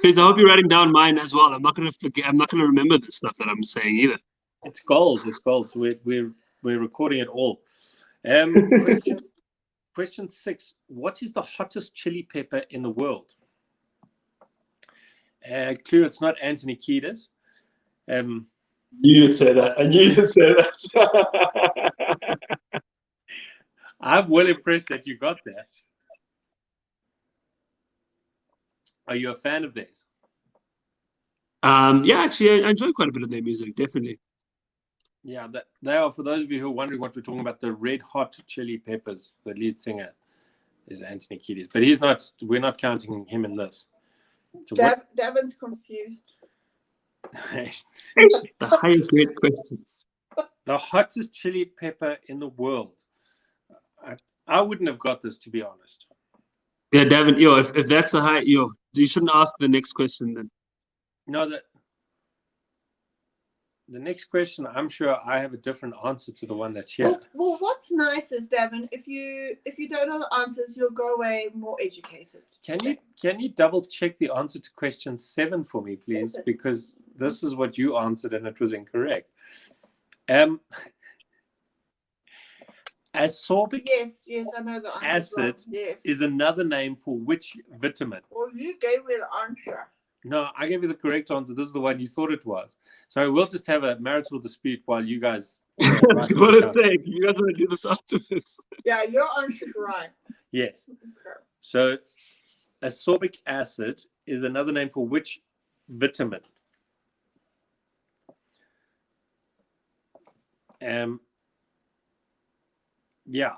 Please, I hope you're writing down mine as well. I'm not going to forget. I'm not going to remember the stuff that I'm saying either. It's gold. It's gold. So we're recording it all. Question 6. What is the hottest chili pepper in the world? Clue, it's not Anthony Kiedis. You did say that. I knew you'd say that. I'm well impressed that you got that. Are you a fan of theirs? Yeah, actually, I enjoy quite a bit of their music, definitely. Yeah, they are, for those of you who are wondering what we're talking about, the Red Hot Chili Peppers, the lead singer is Anthony Kiedis. But he's not, we're not counting him in this. So Davin's confused. The higher grade questions. The hottest chili pepper in the world. I wouldn't have got this, to be honest. Yeah, Davin, if that's a high, you shouldn't ask the next question then. No, the next question, I'm sure I have a different answer to the one that's here. Well, what's nice is, Davin, if you don't know the answers, you'll go away more educated. Can you double check the answer to question 7 for me, please? 7. Because this is what you answered and it was incorrect. Ascorbic Yes, I know the answer. acid is another name for which vitamin? Well, you gave me the answer. No, I gave you the correct answer. This is the one you thought it was. So we'll just have a marital dispute while you guys. What a sake! You guys want to do this afterwards? Yeah, your answer's right. Yes. Okay. So, ascorbic acid is another name for which vitamin? Yeah.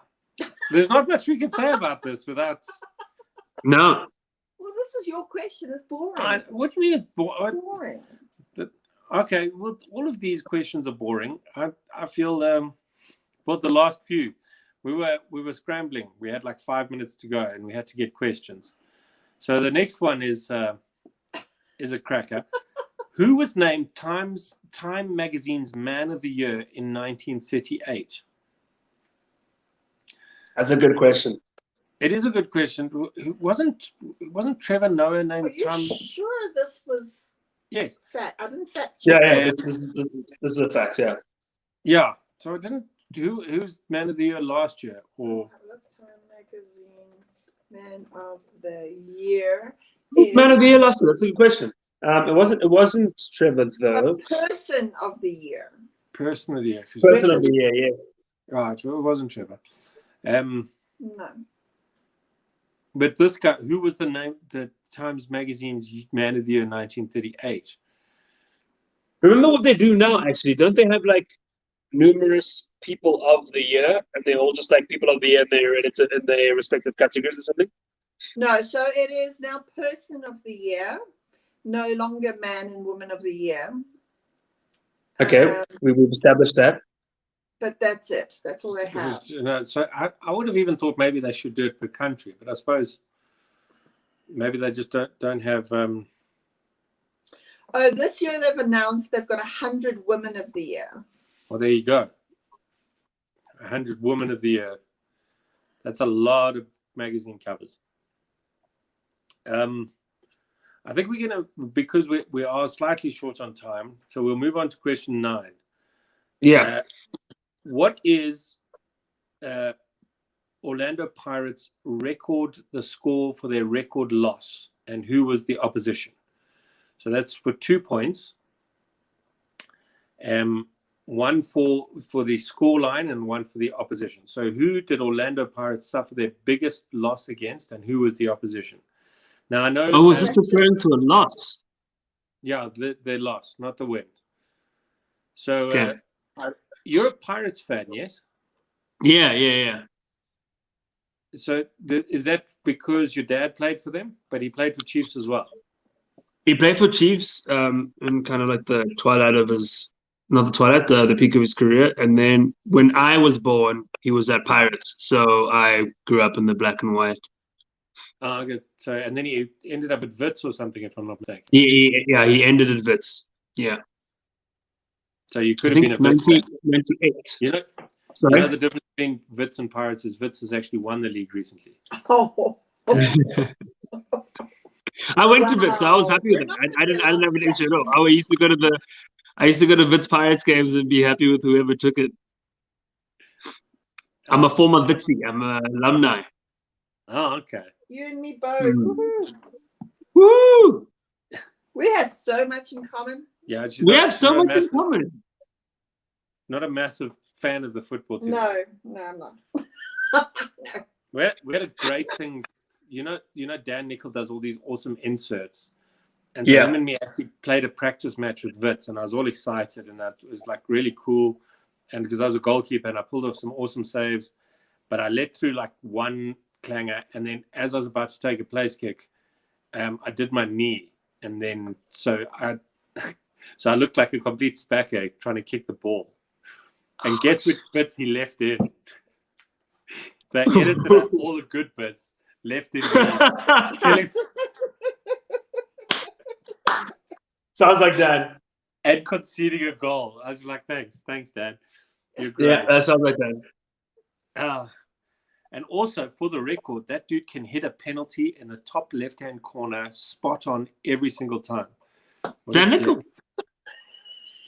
There's not much we can say about this without. No. Well, this was your question. It's boring. What do you mean it's boring? Boring. Okay, well, all of these questions are boring. I feel well, the last few, we were scrambling. We had like 5 minutes to go, and we had to get questions. So the next one is a cracker. Who was named Time Magazine's Man of the Year in 1938? That's a good question. It is a good question. Wasn't Trevor Noah named Are you Time? sure this was? Yes. Fact. I didn't fact check. Yeah. This is a fact. Yeah. Yeah. So it didn't. Who's Man of the Year last year? Or Time Magazine Man of the Year. Man of the Year last year. That's a good question. It wasn't Trevor though. Person of the Year. Person of the Year. Person of the Year. Yeah. Right. Well, it wasn't Trevor. No. But this guy, who was the Times Magazine's Man of the Year in 1938? Remember what they do now, actually? Don't they have like numerous people of the year, and they're all just like people of the year, and they're in their respective categories or something? No, so it is now Person of the Year, no longer Man and Woman of the Year. Okay, we've established that. But that's it. That's all they have. So I would have even thought maybe they should do it per country, but I suppose maybe they just don't have. Oh, this year they've announced they've got 100 Women of the Year. Well, there you go. 100 Women of the Year. That's a lot of magazine covers. I think we're gonna, because we are slightly short on time, so we'll move on to question 9. Yeah. What is Orlando Pirates' the score for their record loss, and who was the opposition? So that's for 2 points. One for the score line and one for the opposition. So who did Orlando Pirates suffer their biggest loss against, and who was the opposition? Now I know. Oh, was this referring to a loss? Yeah, their loss, not the win. So. Okay. You're a Pirates fan, yes? Yeah. So is that because your dad played for them, but he played for Chiefs as well? He played for Chiefs in kind of like the twilight of his, not the twilight, the peak of his career. And then when I was born, he was at Pirates. So I grew up in the black and white. Okay. So, and then he ended up at Wits or something, if I'm not mistaken. He ended at Wits. Yeah. So you could have been a Wits fan. 98. You know Sorry. the difference between Wits and Pirates is Wits has actually won the league recently. Oh. I went to Wits, so I was happy with You're it. not I gonna didn't be have an allowed issue at all. I used to go to Wits Pirates games and be happy with whoever took it. I'm a former Witsy. I'm an alumni. Oh, okay. You and me both. Woohoo. Woo! We have so much in common. Yeah, she's We not, have she's so not a much in massive, common. not a massive fan of the football team. No, I'm not. We had a great thing. You know, Dan Nickel does all these awesome inserts. And so him and me actually played a practice match with Wits, and I was all excited, and that was like really cool. And because I was a goalkeeper, and I pulled off some awesome saves, but I let through like one clanger, and then as I was about to take a place kick, I did my knee, and then so I looked like a complete spacker trying to kick the ball. And guess which bits he left in? They edited out all the good bits, left in killing. Sounds like that. And conceding a goal. I was like, thanks, Dad. You're great. Yeah, that sounds like that. And also, for the record, that dude can hit a penalty in the top left-hand corner, spot on every single time. Dan Nickel.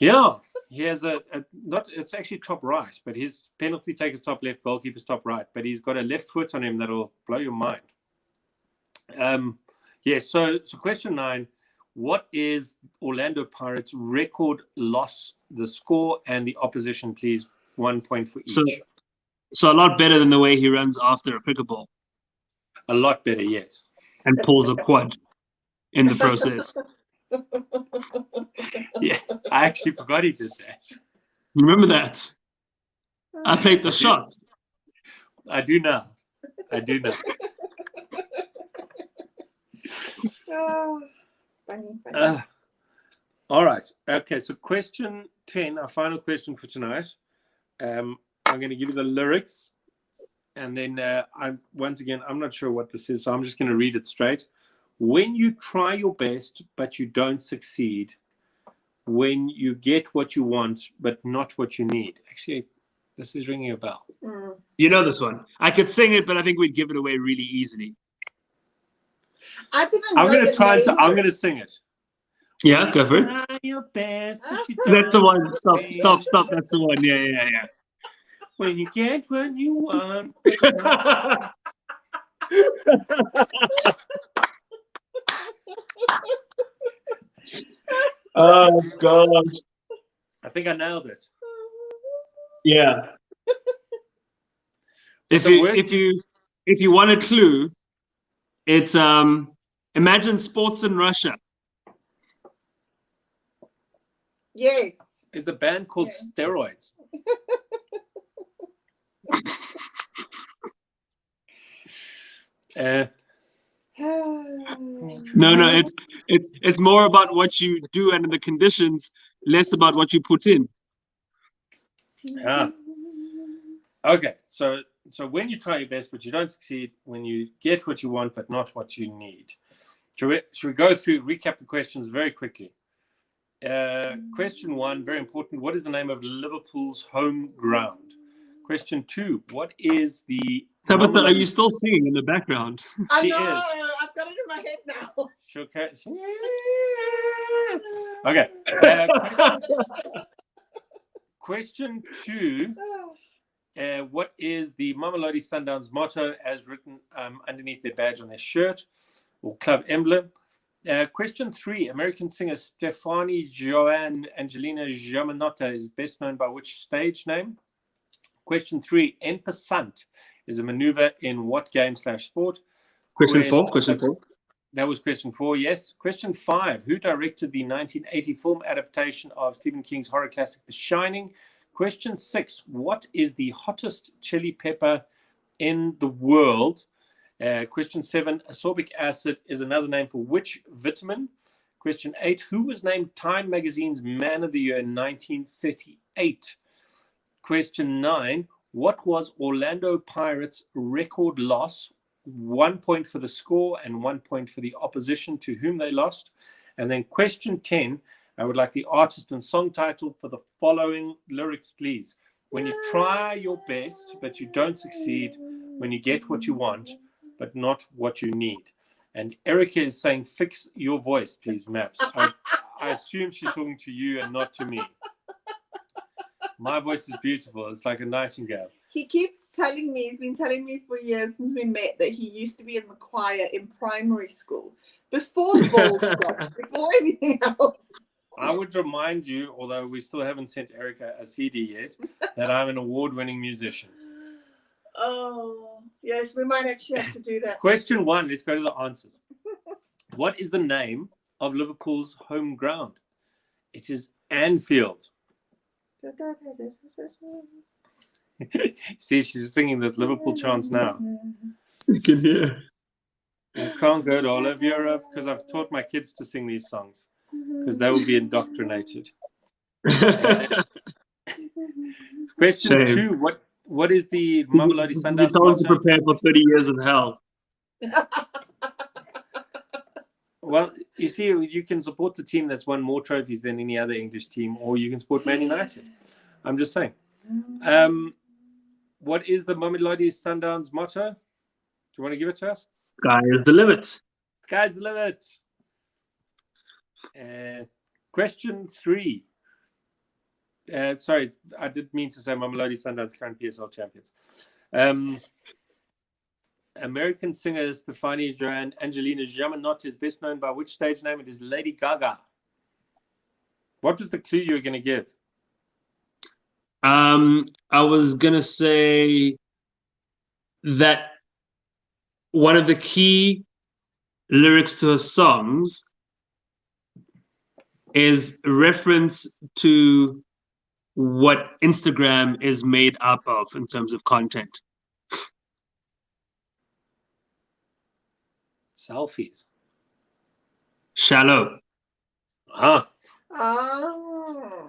Yeah, he has it's actually top right, but his penalty taker's top left, goalkeeper's top right, but he's got a left foot on him that'll blow your mind. So question 9. What is Orlando Pirates' record loss, the score, and the opposition, please? 1 point for each. So a lot better than the way he runs after a cricket ball. A lot better, yes. And pulls a quad in the process. Yeah, I actually forgot he did that. Remember that? I played the shots. I do now. Oh, funny. All right. Okay, so question 10, our final question for tonight. I'm going to give you the lyrics, and then I'm not sure what this is, so I'm just going to read it straight. When you try your best, but you don't succeed. When you get what you want, but not what you need. Actually, this is ringing a bell. You know this one. I could sing it, but I think we'd give it away really easily. I didn't I'm know going to the try name to. I'm going to sing it. Yeah, go for it. Try your best, but you That's the one. don't Stop. That's the one. Yeah. When you get what you want. Oh gosh. I think I nailed it. Yeah. If you want a clue, it's imagine sports in Russia. Yes. Is the band called Steroids? No, it's more about what you do under the conditions, less about what you put in. Okay, so when you try your best but you don't succeed, when you get what you want but not what you need. Should we go through, recap the questions very quickly? Question 1, very important. What is the name of Liverpool's home ground? Question 2, what is the... Tabitha, are you still singing in the background? I She know. is. I've got it in my head now. Okay. Question 2. What is the Mamelodi Sundowns motto as written underneath their badge on their shirt or club emblem? Question 3. American singer Stefani Joanne Angelina Giovanotta is best known by which stage name? Question 3. En passant is a maneuver in what game/sport? Question 4. That was question 4, yes. Question 5. Who directed the 1980 film adaptation of Stephen King's horror classic The Shining? Question 6. What is the hottest chili pepper in the world? Question 7. Ascorbic acid is another name for which vitamin? Question 8. Who was named Time Magazine's Man of the Year in 1938? Question 9. What was Orlando Pirates' record loss? 1 point for the score and 1 point for the opposition to whom they lost. And then question 10. I would like the artist and song title for the following lyrics, please. when you try your best, but you don't succeed, when you get what you want, but not what you need. And Erica is saying, fix your voice, please, Maps. I assume she's talking to you and not to me. My voice is beautiful. It's like a nightingale. He keeps telling me, he's been telling me for years since we met, that he used to be in the choir in primary school. Before the ball dropped, before anything else. I would remind you, although we still haven't sent Erica a CD yet, that I'm an award-winning musician. Oh, yes, we might actually have to do that. Question 1, let's go to the answers. What is the name of Liverpool's home ground? It is Anfield. See, she's singing the Liverpool chants now. You can hear. You can't go to all of Europe, because I've taught my kids to sing these songs, because they will be indoctrinated. Question 2, what is the Mamelodi Sundowns? You told to prepare for 30 years of hell. Well, you see, you can support the team that's won more trophies than any other English team, or you can support Man United. I'm just saying. What is the Mamelodi Sundowns motto? Do you want to give it to us? Sky is the limit. Sky's the limit. Question 3. Sorry, I did mean to say Mamelodi Sundowns current PSL champions. American singer Stefani Joanne Angelina Giamanotti is best known by which stage name? It is Lady Gaga. What was the clue you were going to give? I was going to say that one of the key lyrics to her songs is a reference to what Instagram is made up of in terms of content. Selfies. Shallow. Ah, Oh.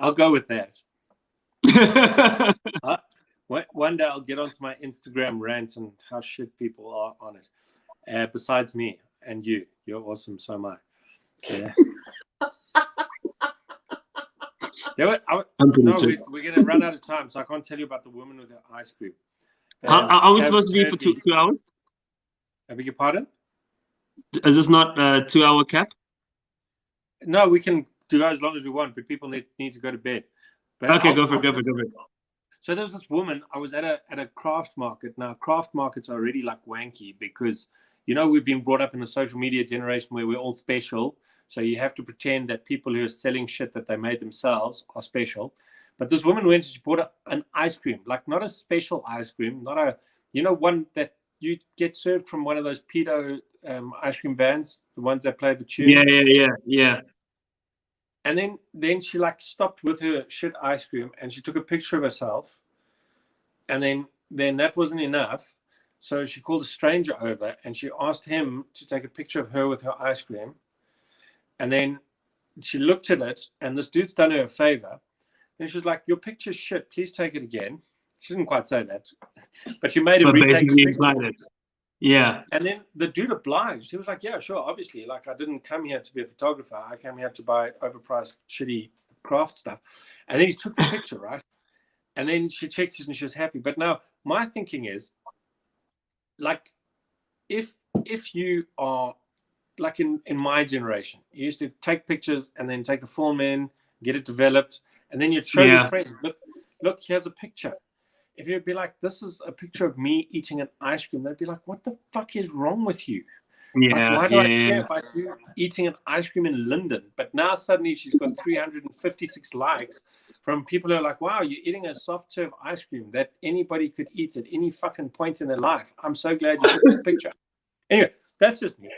I'll go with that. One day I'll get onto my Instagram rant and how shit people are on it. Besides me and you. You're awesome, so am I. Yeah. We're going to run out of time, so I can't tell you about the woman with the ice cream. Are we supposed to be for 2 hours? I beg your pardon? Is this not a 2-hour cap? No, we can do that as long as we want, but people need to go to bed. But okay, go for it. So there was this woman. I was at a craft market. Now, craft markets are already like wanky because, you know, we've been brought up in a social media generation where we're all special. So you have to pretend that people who are selling shit that they made themselves are special. But this woman went and she bought an ice cream, like not a special ice cream, not a, you know, one that you get served from one of those pedo ice cream vans, the ones that play the tune. Yeah. And then she like stopped with her shit ice cream and she took a picture of herself. And then that wasn't enough. So she called a stranger over and she asked him to take a picture of her with her ice cream. And then she looked at it and this dude's done her a favor. And she was like, your picture's shit. Please take it again. She didn't quite say that. But she made him retake the picture. Yeah. And then the dude obliged. He was like, yeah, sure, obviously. Like, I didn't come here to be a photographer. I came here to buy overpriced, shitty craft stuff. And then he took the picture, right? And then she checked it and she was happy. But now my thinking is, like, if you are, like in my generation, you used to take pictures and then take the film in, get it developed, and then you'd show your friends, look, here's a picture. If you'd be like, this is a picture of me eating an ice cream, they'd be like, what the fuck is wrong with you? Yeah. Like, why do I care about you eating an ice cream in London? But now suddenly she's got 356 likes from people who are like, wow, you're eating a soft serve ice cream that anybody could eat at any fucking point in their life. I'm so glad you took this picture. Anyway, that's just me.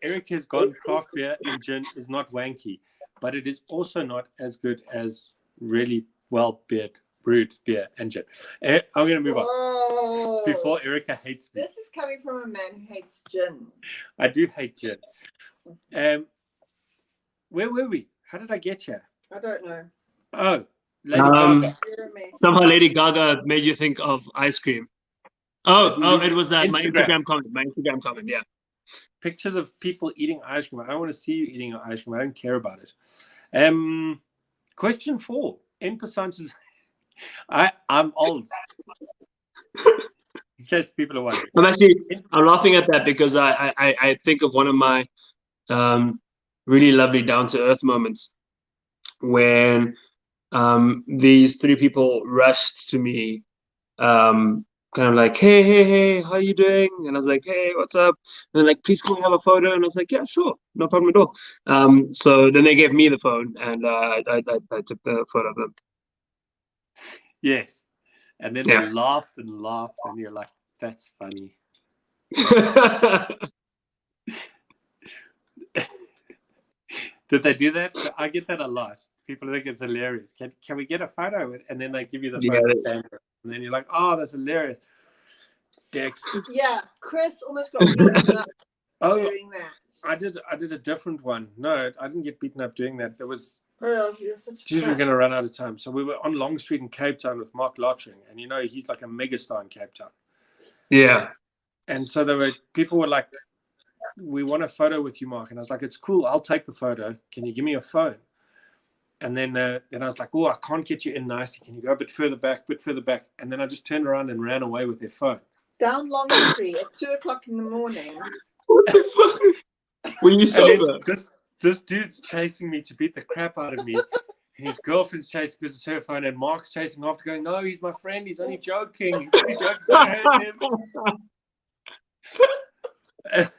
Eric has gone craft beer and gin is not wanky, but it is also not as good as really well brewed beer and gin. I'm going to move on before Erica hates me. This is coming from a man who hates gin. I do hate gin. Where were we? How did I get here? I don't know. Oh, Lady Gaga. Somehow Lady Gaga made you think of ice cream. Oh, it was my Instagram comment. Yeah. Pictures of people eating ice cream. I don't want to see you eating ice cream. I don't care about it. Question 4. In percentages. I'm old. In case people are wondering. I'm laughing at that because I think of one of my really lovely down to earth moments when these 3 people rushed to me, kind of like, hey, how you doing? And I was like, hey, what's up? And they're like, please can we have a photo? And I was like, yeah, sure, no problem at all. So then they gave me the phone, and I took the photo of them. Yes. And then they laughed, and you're like, that's funny. Did they do that? I get that a lot. People think it's hilarious. Can we get a photo? And then they give you the photo standard. And then you're like, oh, that's hilarious. Dex. Yeah, Chris almost got beaten up doing that. I did a different one. No, I didn't get beaten up doing that. There was... Oh, you're such a we're going to run out of time. So we were on Long Street in Cape Town with Mark Lottering. And he's like a megastar in Cape Town. Yeah. And so people were like, we want a photo with you, Mark. And I was like, it's cool. I'll take the photo. Can you give me your phone? And then I was like, oh, I can't get you in nicely. Can you go a bit further back? And then I just turned around and ran away with their phone. Down Long Street at 2:00 in the morning. What the fuck? Were you sober? This dude's chasing me to beat the crap out of me. And his girlfriend's chasing because it's her phone. And Mark's chasing after going, no, he's my friend. He's only joking. Don't hurt him.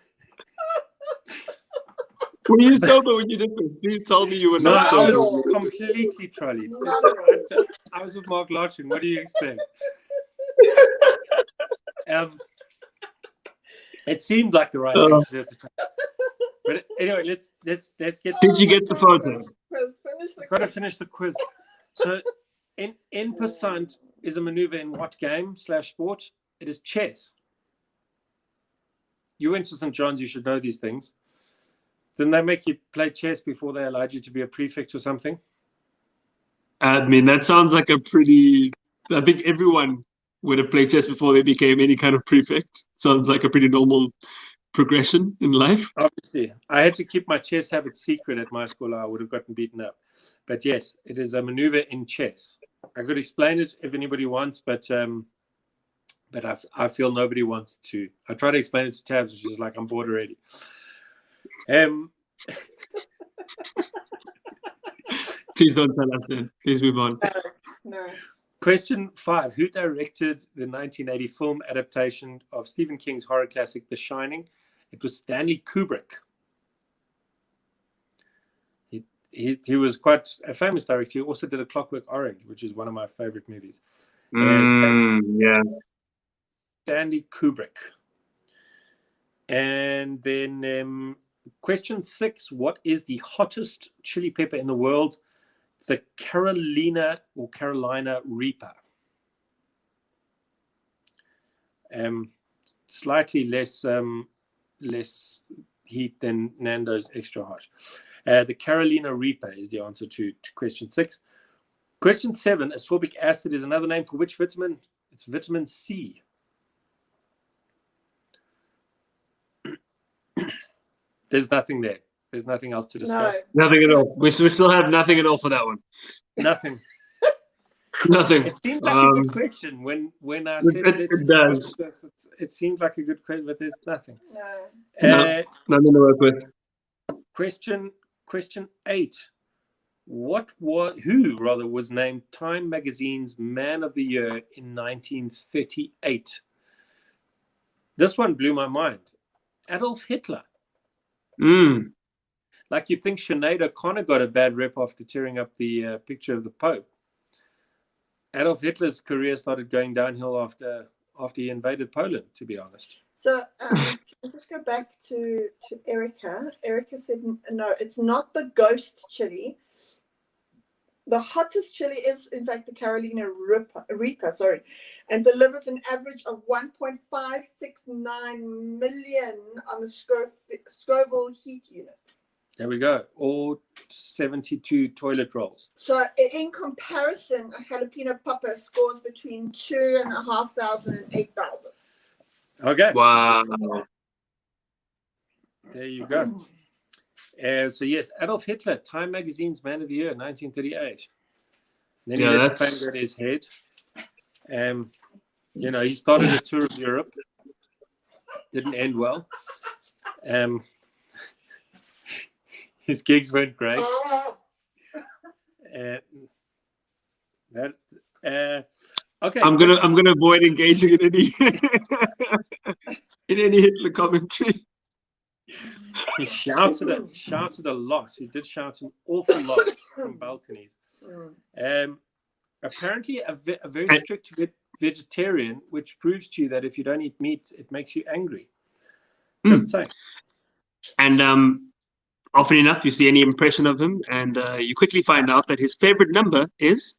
Were you sober when you did this? Please tell me you were not sober. I was completely trolleyed. I was with Mark Lottering. What do you expect? It seemed like the right thing to do at the time. But anyway, let's get. Did you get the photo? I've got to finish the quiz. So, in percent is a maneuver in what game / sport? It is chess. You went to St. John's. You should know these things. Didn't they make you play chess before they allowed you to be a prefect or something? I mean, that sounds like a pretty... I think everyone would have played chess before they became any kind of prefect. Sounds like a pretty normal progression in life. Obviously. I had to keep my chess habit secret at my school. I would have gotten beaten up. But yes, it is a maneuver in chess. I could explain it if anybody wants, but I feel nobody wants to. I try to explain it to Tabs, which is like, I'm bored already. Please don't tell us then. Please move on. No. Question 5. Who directed the 1980 film adaptation of Stephen King's horror classic, The Shining? It was Stanley Kubrick. He was quite a famous director. He also did A Clockwork Orange, which is one of my favorite movies. Stanley Kubrick. And then question 6. What is the hottest chili pepper in the world? It's the Carolina Reaper. Slightly less heat than Nando's Extra Hot. The Carolina Reaper is the answer to question 6. Question 7. Ascorbic acid is another name for which vitamin? It's vitamin C. There's nothing there. There's nothing else to discuss. No. Nothing at all. We still have nothing at all for that one. Nothing. Nothing. It seemed like a good question when I said it does. It seemed like a good question, but there's nothing. No. Nothing to work with. Question 8. Who was named Time Magazine's Man of the Year in 1938? This one blew my mind. Adolf Hitler. Like, you think Sinead O'Connor got a bad rep after tearing up the picture of the Pope. Adolf Hitler's career started going downhill after he invaded Poland, to be honest. So I'll just go back to Erica. Erica said, no, it's not the ghost chili. The hottest chili is, in fact, the Carolina Reaper, and delivers an average of 1.569 million on the Scoville heat unit. There we go. Or 72 toilet rolls. So in comparison, a jalapeno popper scores between 2,500 and 8,000. Okay. Wow. There you go. So yes, Adolf Hitler, Time Magazine's Man of the Year, 1938. Then Yeah, he let the that's- fame go to his head. You know, he started a tour of Europe. Didn't end well. His gigs weren't great. Okay. I'm gonna avoid engaging in any in any Hitler commentary. He shouted a lot. He did shout an awful lot from balconies. Apparently, a very strict vegetarian, which proves to you that if you don't eat meat, it makes you angry. Just saying. And often enough, you see any impression of him, and you quickly find out that his favorite number is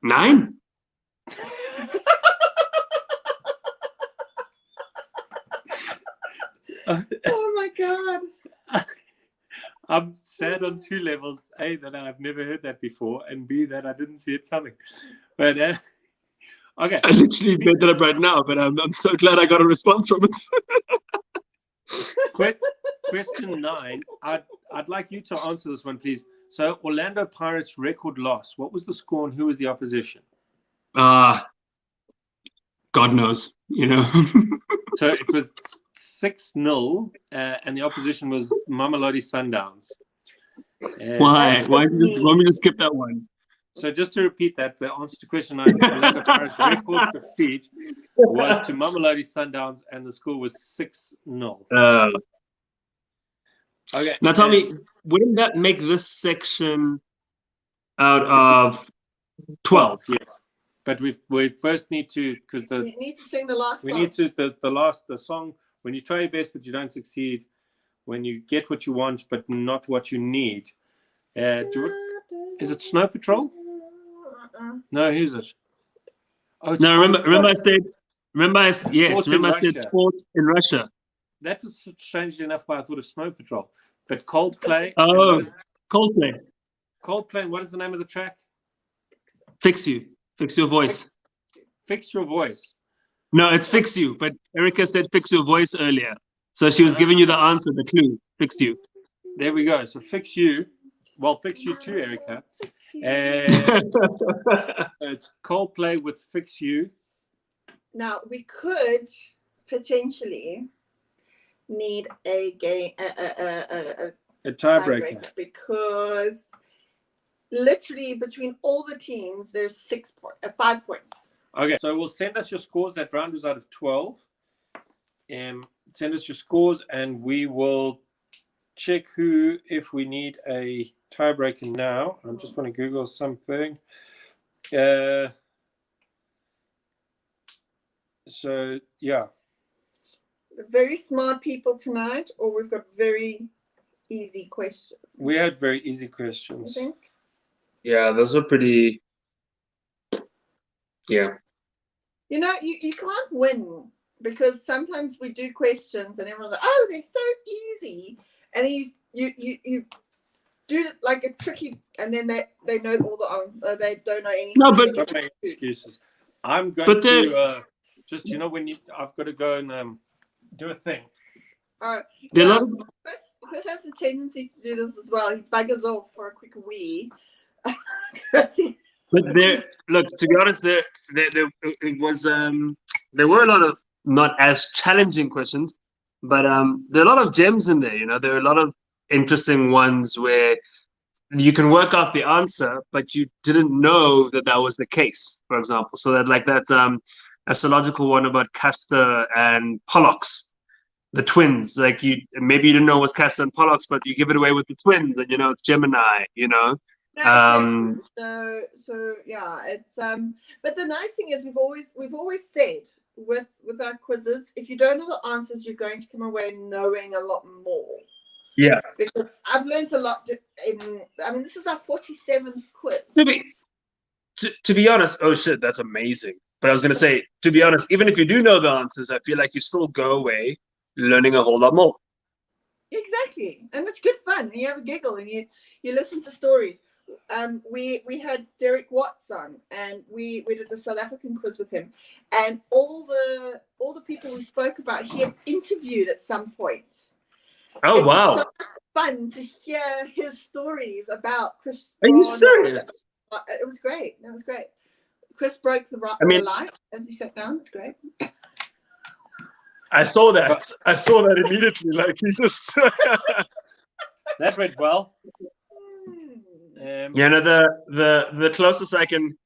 9. Oh my God. I'm sad on 2 levels. A, that I've never heard that before, and B, that I didn't see it coming. But okay. I literally made that up right now, but I'm so glad I got a response from it. Question 9. I'd like you to answer this one, please. So, Orlando Pirates record loss. What was the score and who was the opposition? God knows, you know. So it was 6-0, and the opposition was Mamelodi Sundowns. Why? Why want me to skip that one? So just to repeat that, the answer to question 9, Orlando Pirates record defeat was to Mamelodi Sundowns, and the score was 6-0. Okay. Now tell me, wouldn't that make this section out of 12? Yes. But we first need to, because we need to sing the last we song. need to the song. When you try your best but you don't succeed, when you get what you want but not what you need. Is it Snow Patrol? No, who's it? Oh, no, remember I said sports in Russia. That was strangely enough why I thought of Snow Patrol. But Coldplay. Oh, Coldplay. Coldplay. What is the name of the track? Fix You. Fix Your Voice. Fix Your Voice. No, it's Fix You. But Erica said Fix Your Voice earlier. So she was giving you the answer, the clue. Fix You. There we go. So Fix You. Well, Fix You too, Erica. It's Coldplay with Fix You. Now, we could potentially need a game, a tiebreaker, because literally between all the teams, there's 5 points. Okay, so we'll send us your scores. That round was out of 12. Send us your scores, and we will check if we need a tiebreaker now. I'm just want to Google something. So yeah, very smart people tonight, or we've got very easy questions. We had very easy questions. I think. Yeah, those are pretty. Yeah. You know, you can't win, because sometimes we do questions and everyone's like, "Oh, they're so easy," and then you do like a tricky, and then they know all the they don't know anything. No, but don't make excuses. I'm going to just when I've got to go and do a thing. All right. Chris has a tendency to do this as well. He buggers off for a quick wee. But look, to be honest, there were a lot of not as challenging questions, but there are a lot of gems in there. You know, there are a lot of interesting ones where you can work out the answer, but you didn't know that was the case. For example, so that astrological one about Castor and Pollux, the twins. Like maybe you didn't know it was Castor and Pollux, but you give it away with the twins, and it's Gemini. No, so yeah, it's but the nice thing is we've always said with our quizzes, if you don't know the answers, you're going to come away knowing a lot more. Yeah, because I've learned a lot this is our 47th quiz. To be honest, oh shit, that's amazing. But I was gonna say, to be honest, even if you do know the answers, I feel like you still go away learning a whole lot more. Exactly, and it's good fun. And you have a giggle, and you listen to stories. We had Derek Watts on, and we did the South African quiz with him, and all the people we spoke about he had interviewed at some point, Oh, It was wow. so fun to hear his stories about Chris. Are you Brown. serious? It was great. It was great. Chris broke the light as he sat down. It's great. I saw that. I saw that immediately. Like he just. That went well. Yeah, no, the closest I can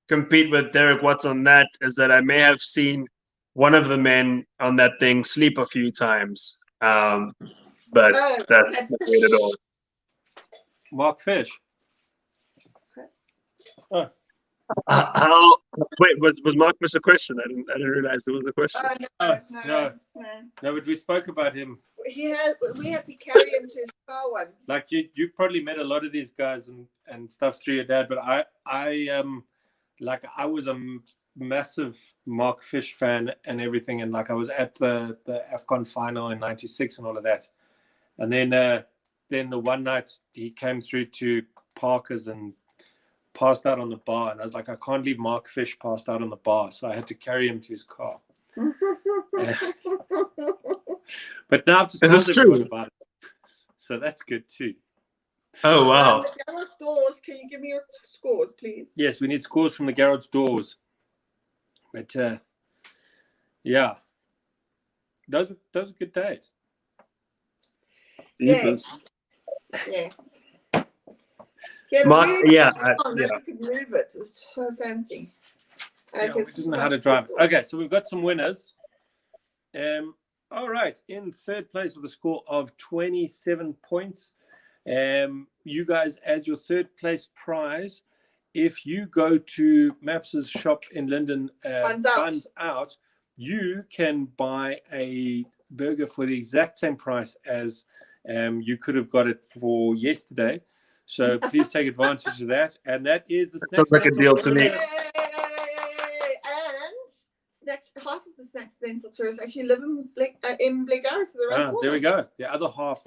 compete with Derek Watts on that is that I may have seen one of the men on that thing sleep a few times. But that's not weird at all. Mark Fish. Oh. How? Wait, was Mark Fish a question? I didn't realize it was a question. No, but we spoke about him. We had to carry him to his car once. Like you probably met a lot of these guys and stuff through your dad, but I was a massive Mark Fish fan and everything, and like I was at the AFCON final in '96 and all of that, and then the one night he came through to Parker's and passed out on the bar, and I was like, I can't leave Mark Fish passed out on the bar, so I had to carry him to his car. But now I've just told everyone about it, so that's good too. Oh wow! The garage doors. Can you give me your scores, please? Yes, we need scores from the garage doors. But yeah, those are good days. Yes. Yes. Mark, you could move it. It was so fancy. Yeah, we didn't know how to drive it. Okay, so we've got some winners. All right, in third place with a score of 27 points. You guys, as your third place prize, if you go to Maps' shop in Linden, Buns Out, you can buy a burger for the exact same price as you could have got it for yesterday. So please take advantage of that. And that is the Sounds like a deal to me. And snacks, half of the snacks then is actually live in Blackgowrie, so they're around the there we go. The other half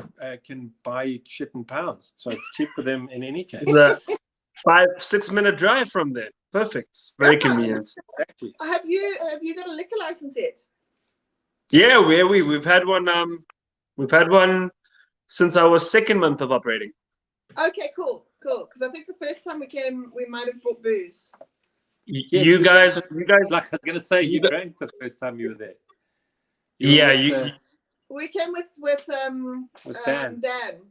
can buy shit in pounds, so it's cheap for them in any case. It's a 5-6 minute drive from there. Perfect. Very convenient. Exactly. Have you got a liquor license yet? Yeah, we've had one. We've had one since our second month of operating. Okay, cool. Because I think the first time we came, we might have bought booze. Yes, you guys. Like I was gonna say, you drank the first time you were there. We came with Dan.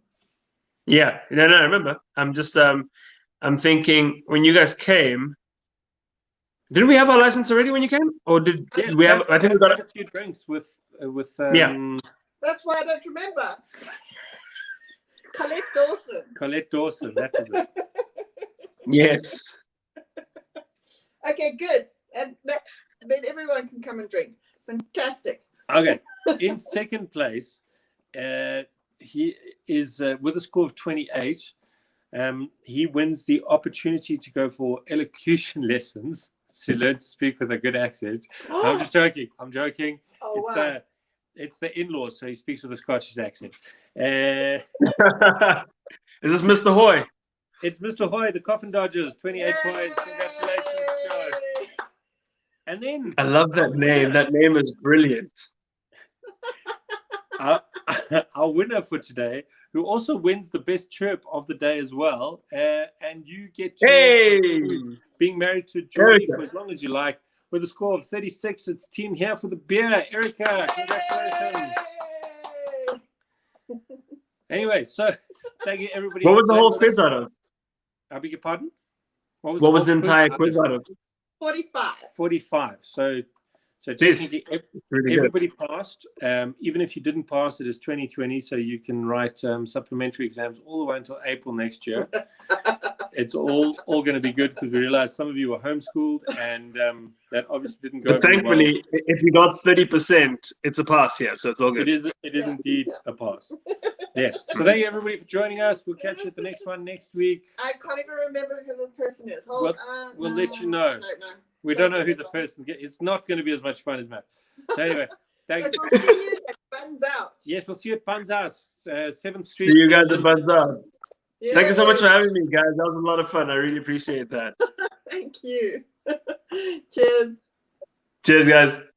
Yeah, no, I remember. I'm just I'm thinking when you guys came, didn't we have our license already when you came, or did we have? I think we got a few drinks with. Yeah. That's why I don't remember. Colette Dawson, that is it. Yes. Okay, good. And then everyone can come and drink. Fantastic. Okay. In second place, he is with a score of 28. He wins the opportunity to go for elocution lessons to learn to speak with a good accent. I'm just joking. I'm joking. Oh, wow. It's the in-laws, so he speaks with a Scottish accent. Is this Mr. Hoy? It's Mr. Hoy, the Coffin Dodgers, 28 points. Congratulations, Joe. And then I love that name. That name is brilliant. Our winner for today, who also wins the best chirp of the day as well, and you get being married to Joy for as long as you like. With a score of 36, it's Team Here for the Beer. Erica, congratulations. Anyway, so thank you, everybody. What was the whole quiz out of? I beg your pardon? What was the entire quiz out of? 45. 45. So technically, everybody passed. Even if you didn't pass, it is 2020, so you can write supplementary exams all the way until April next year. It's all going to be good because we realized some of you were homeschooled, and that obviously didn't go. But thankfully, if you got 30%, it's a pass here, so it's all good. It is indeed a pass. Yes. So thank you, everybody, for joining us. We'll catch you at the next one next week. I can't even remember who the person is. We'll let you know. We don't know who the person is. It's not going to be as much fun as Matt. So anyway, thank you. We'll see you at Buns Out. Yes, we'll see you at Buns Out, 7th Street. See you guys at Buns Out. Yay. Thank you so much for having me, guys. That was a lot of fun. I really appreciate that. Thank you. Cheers. Cheers, guys.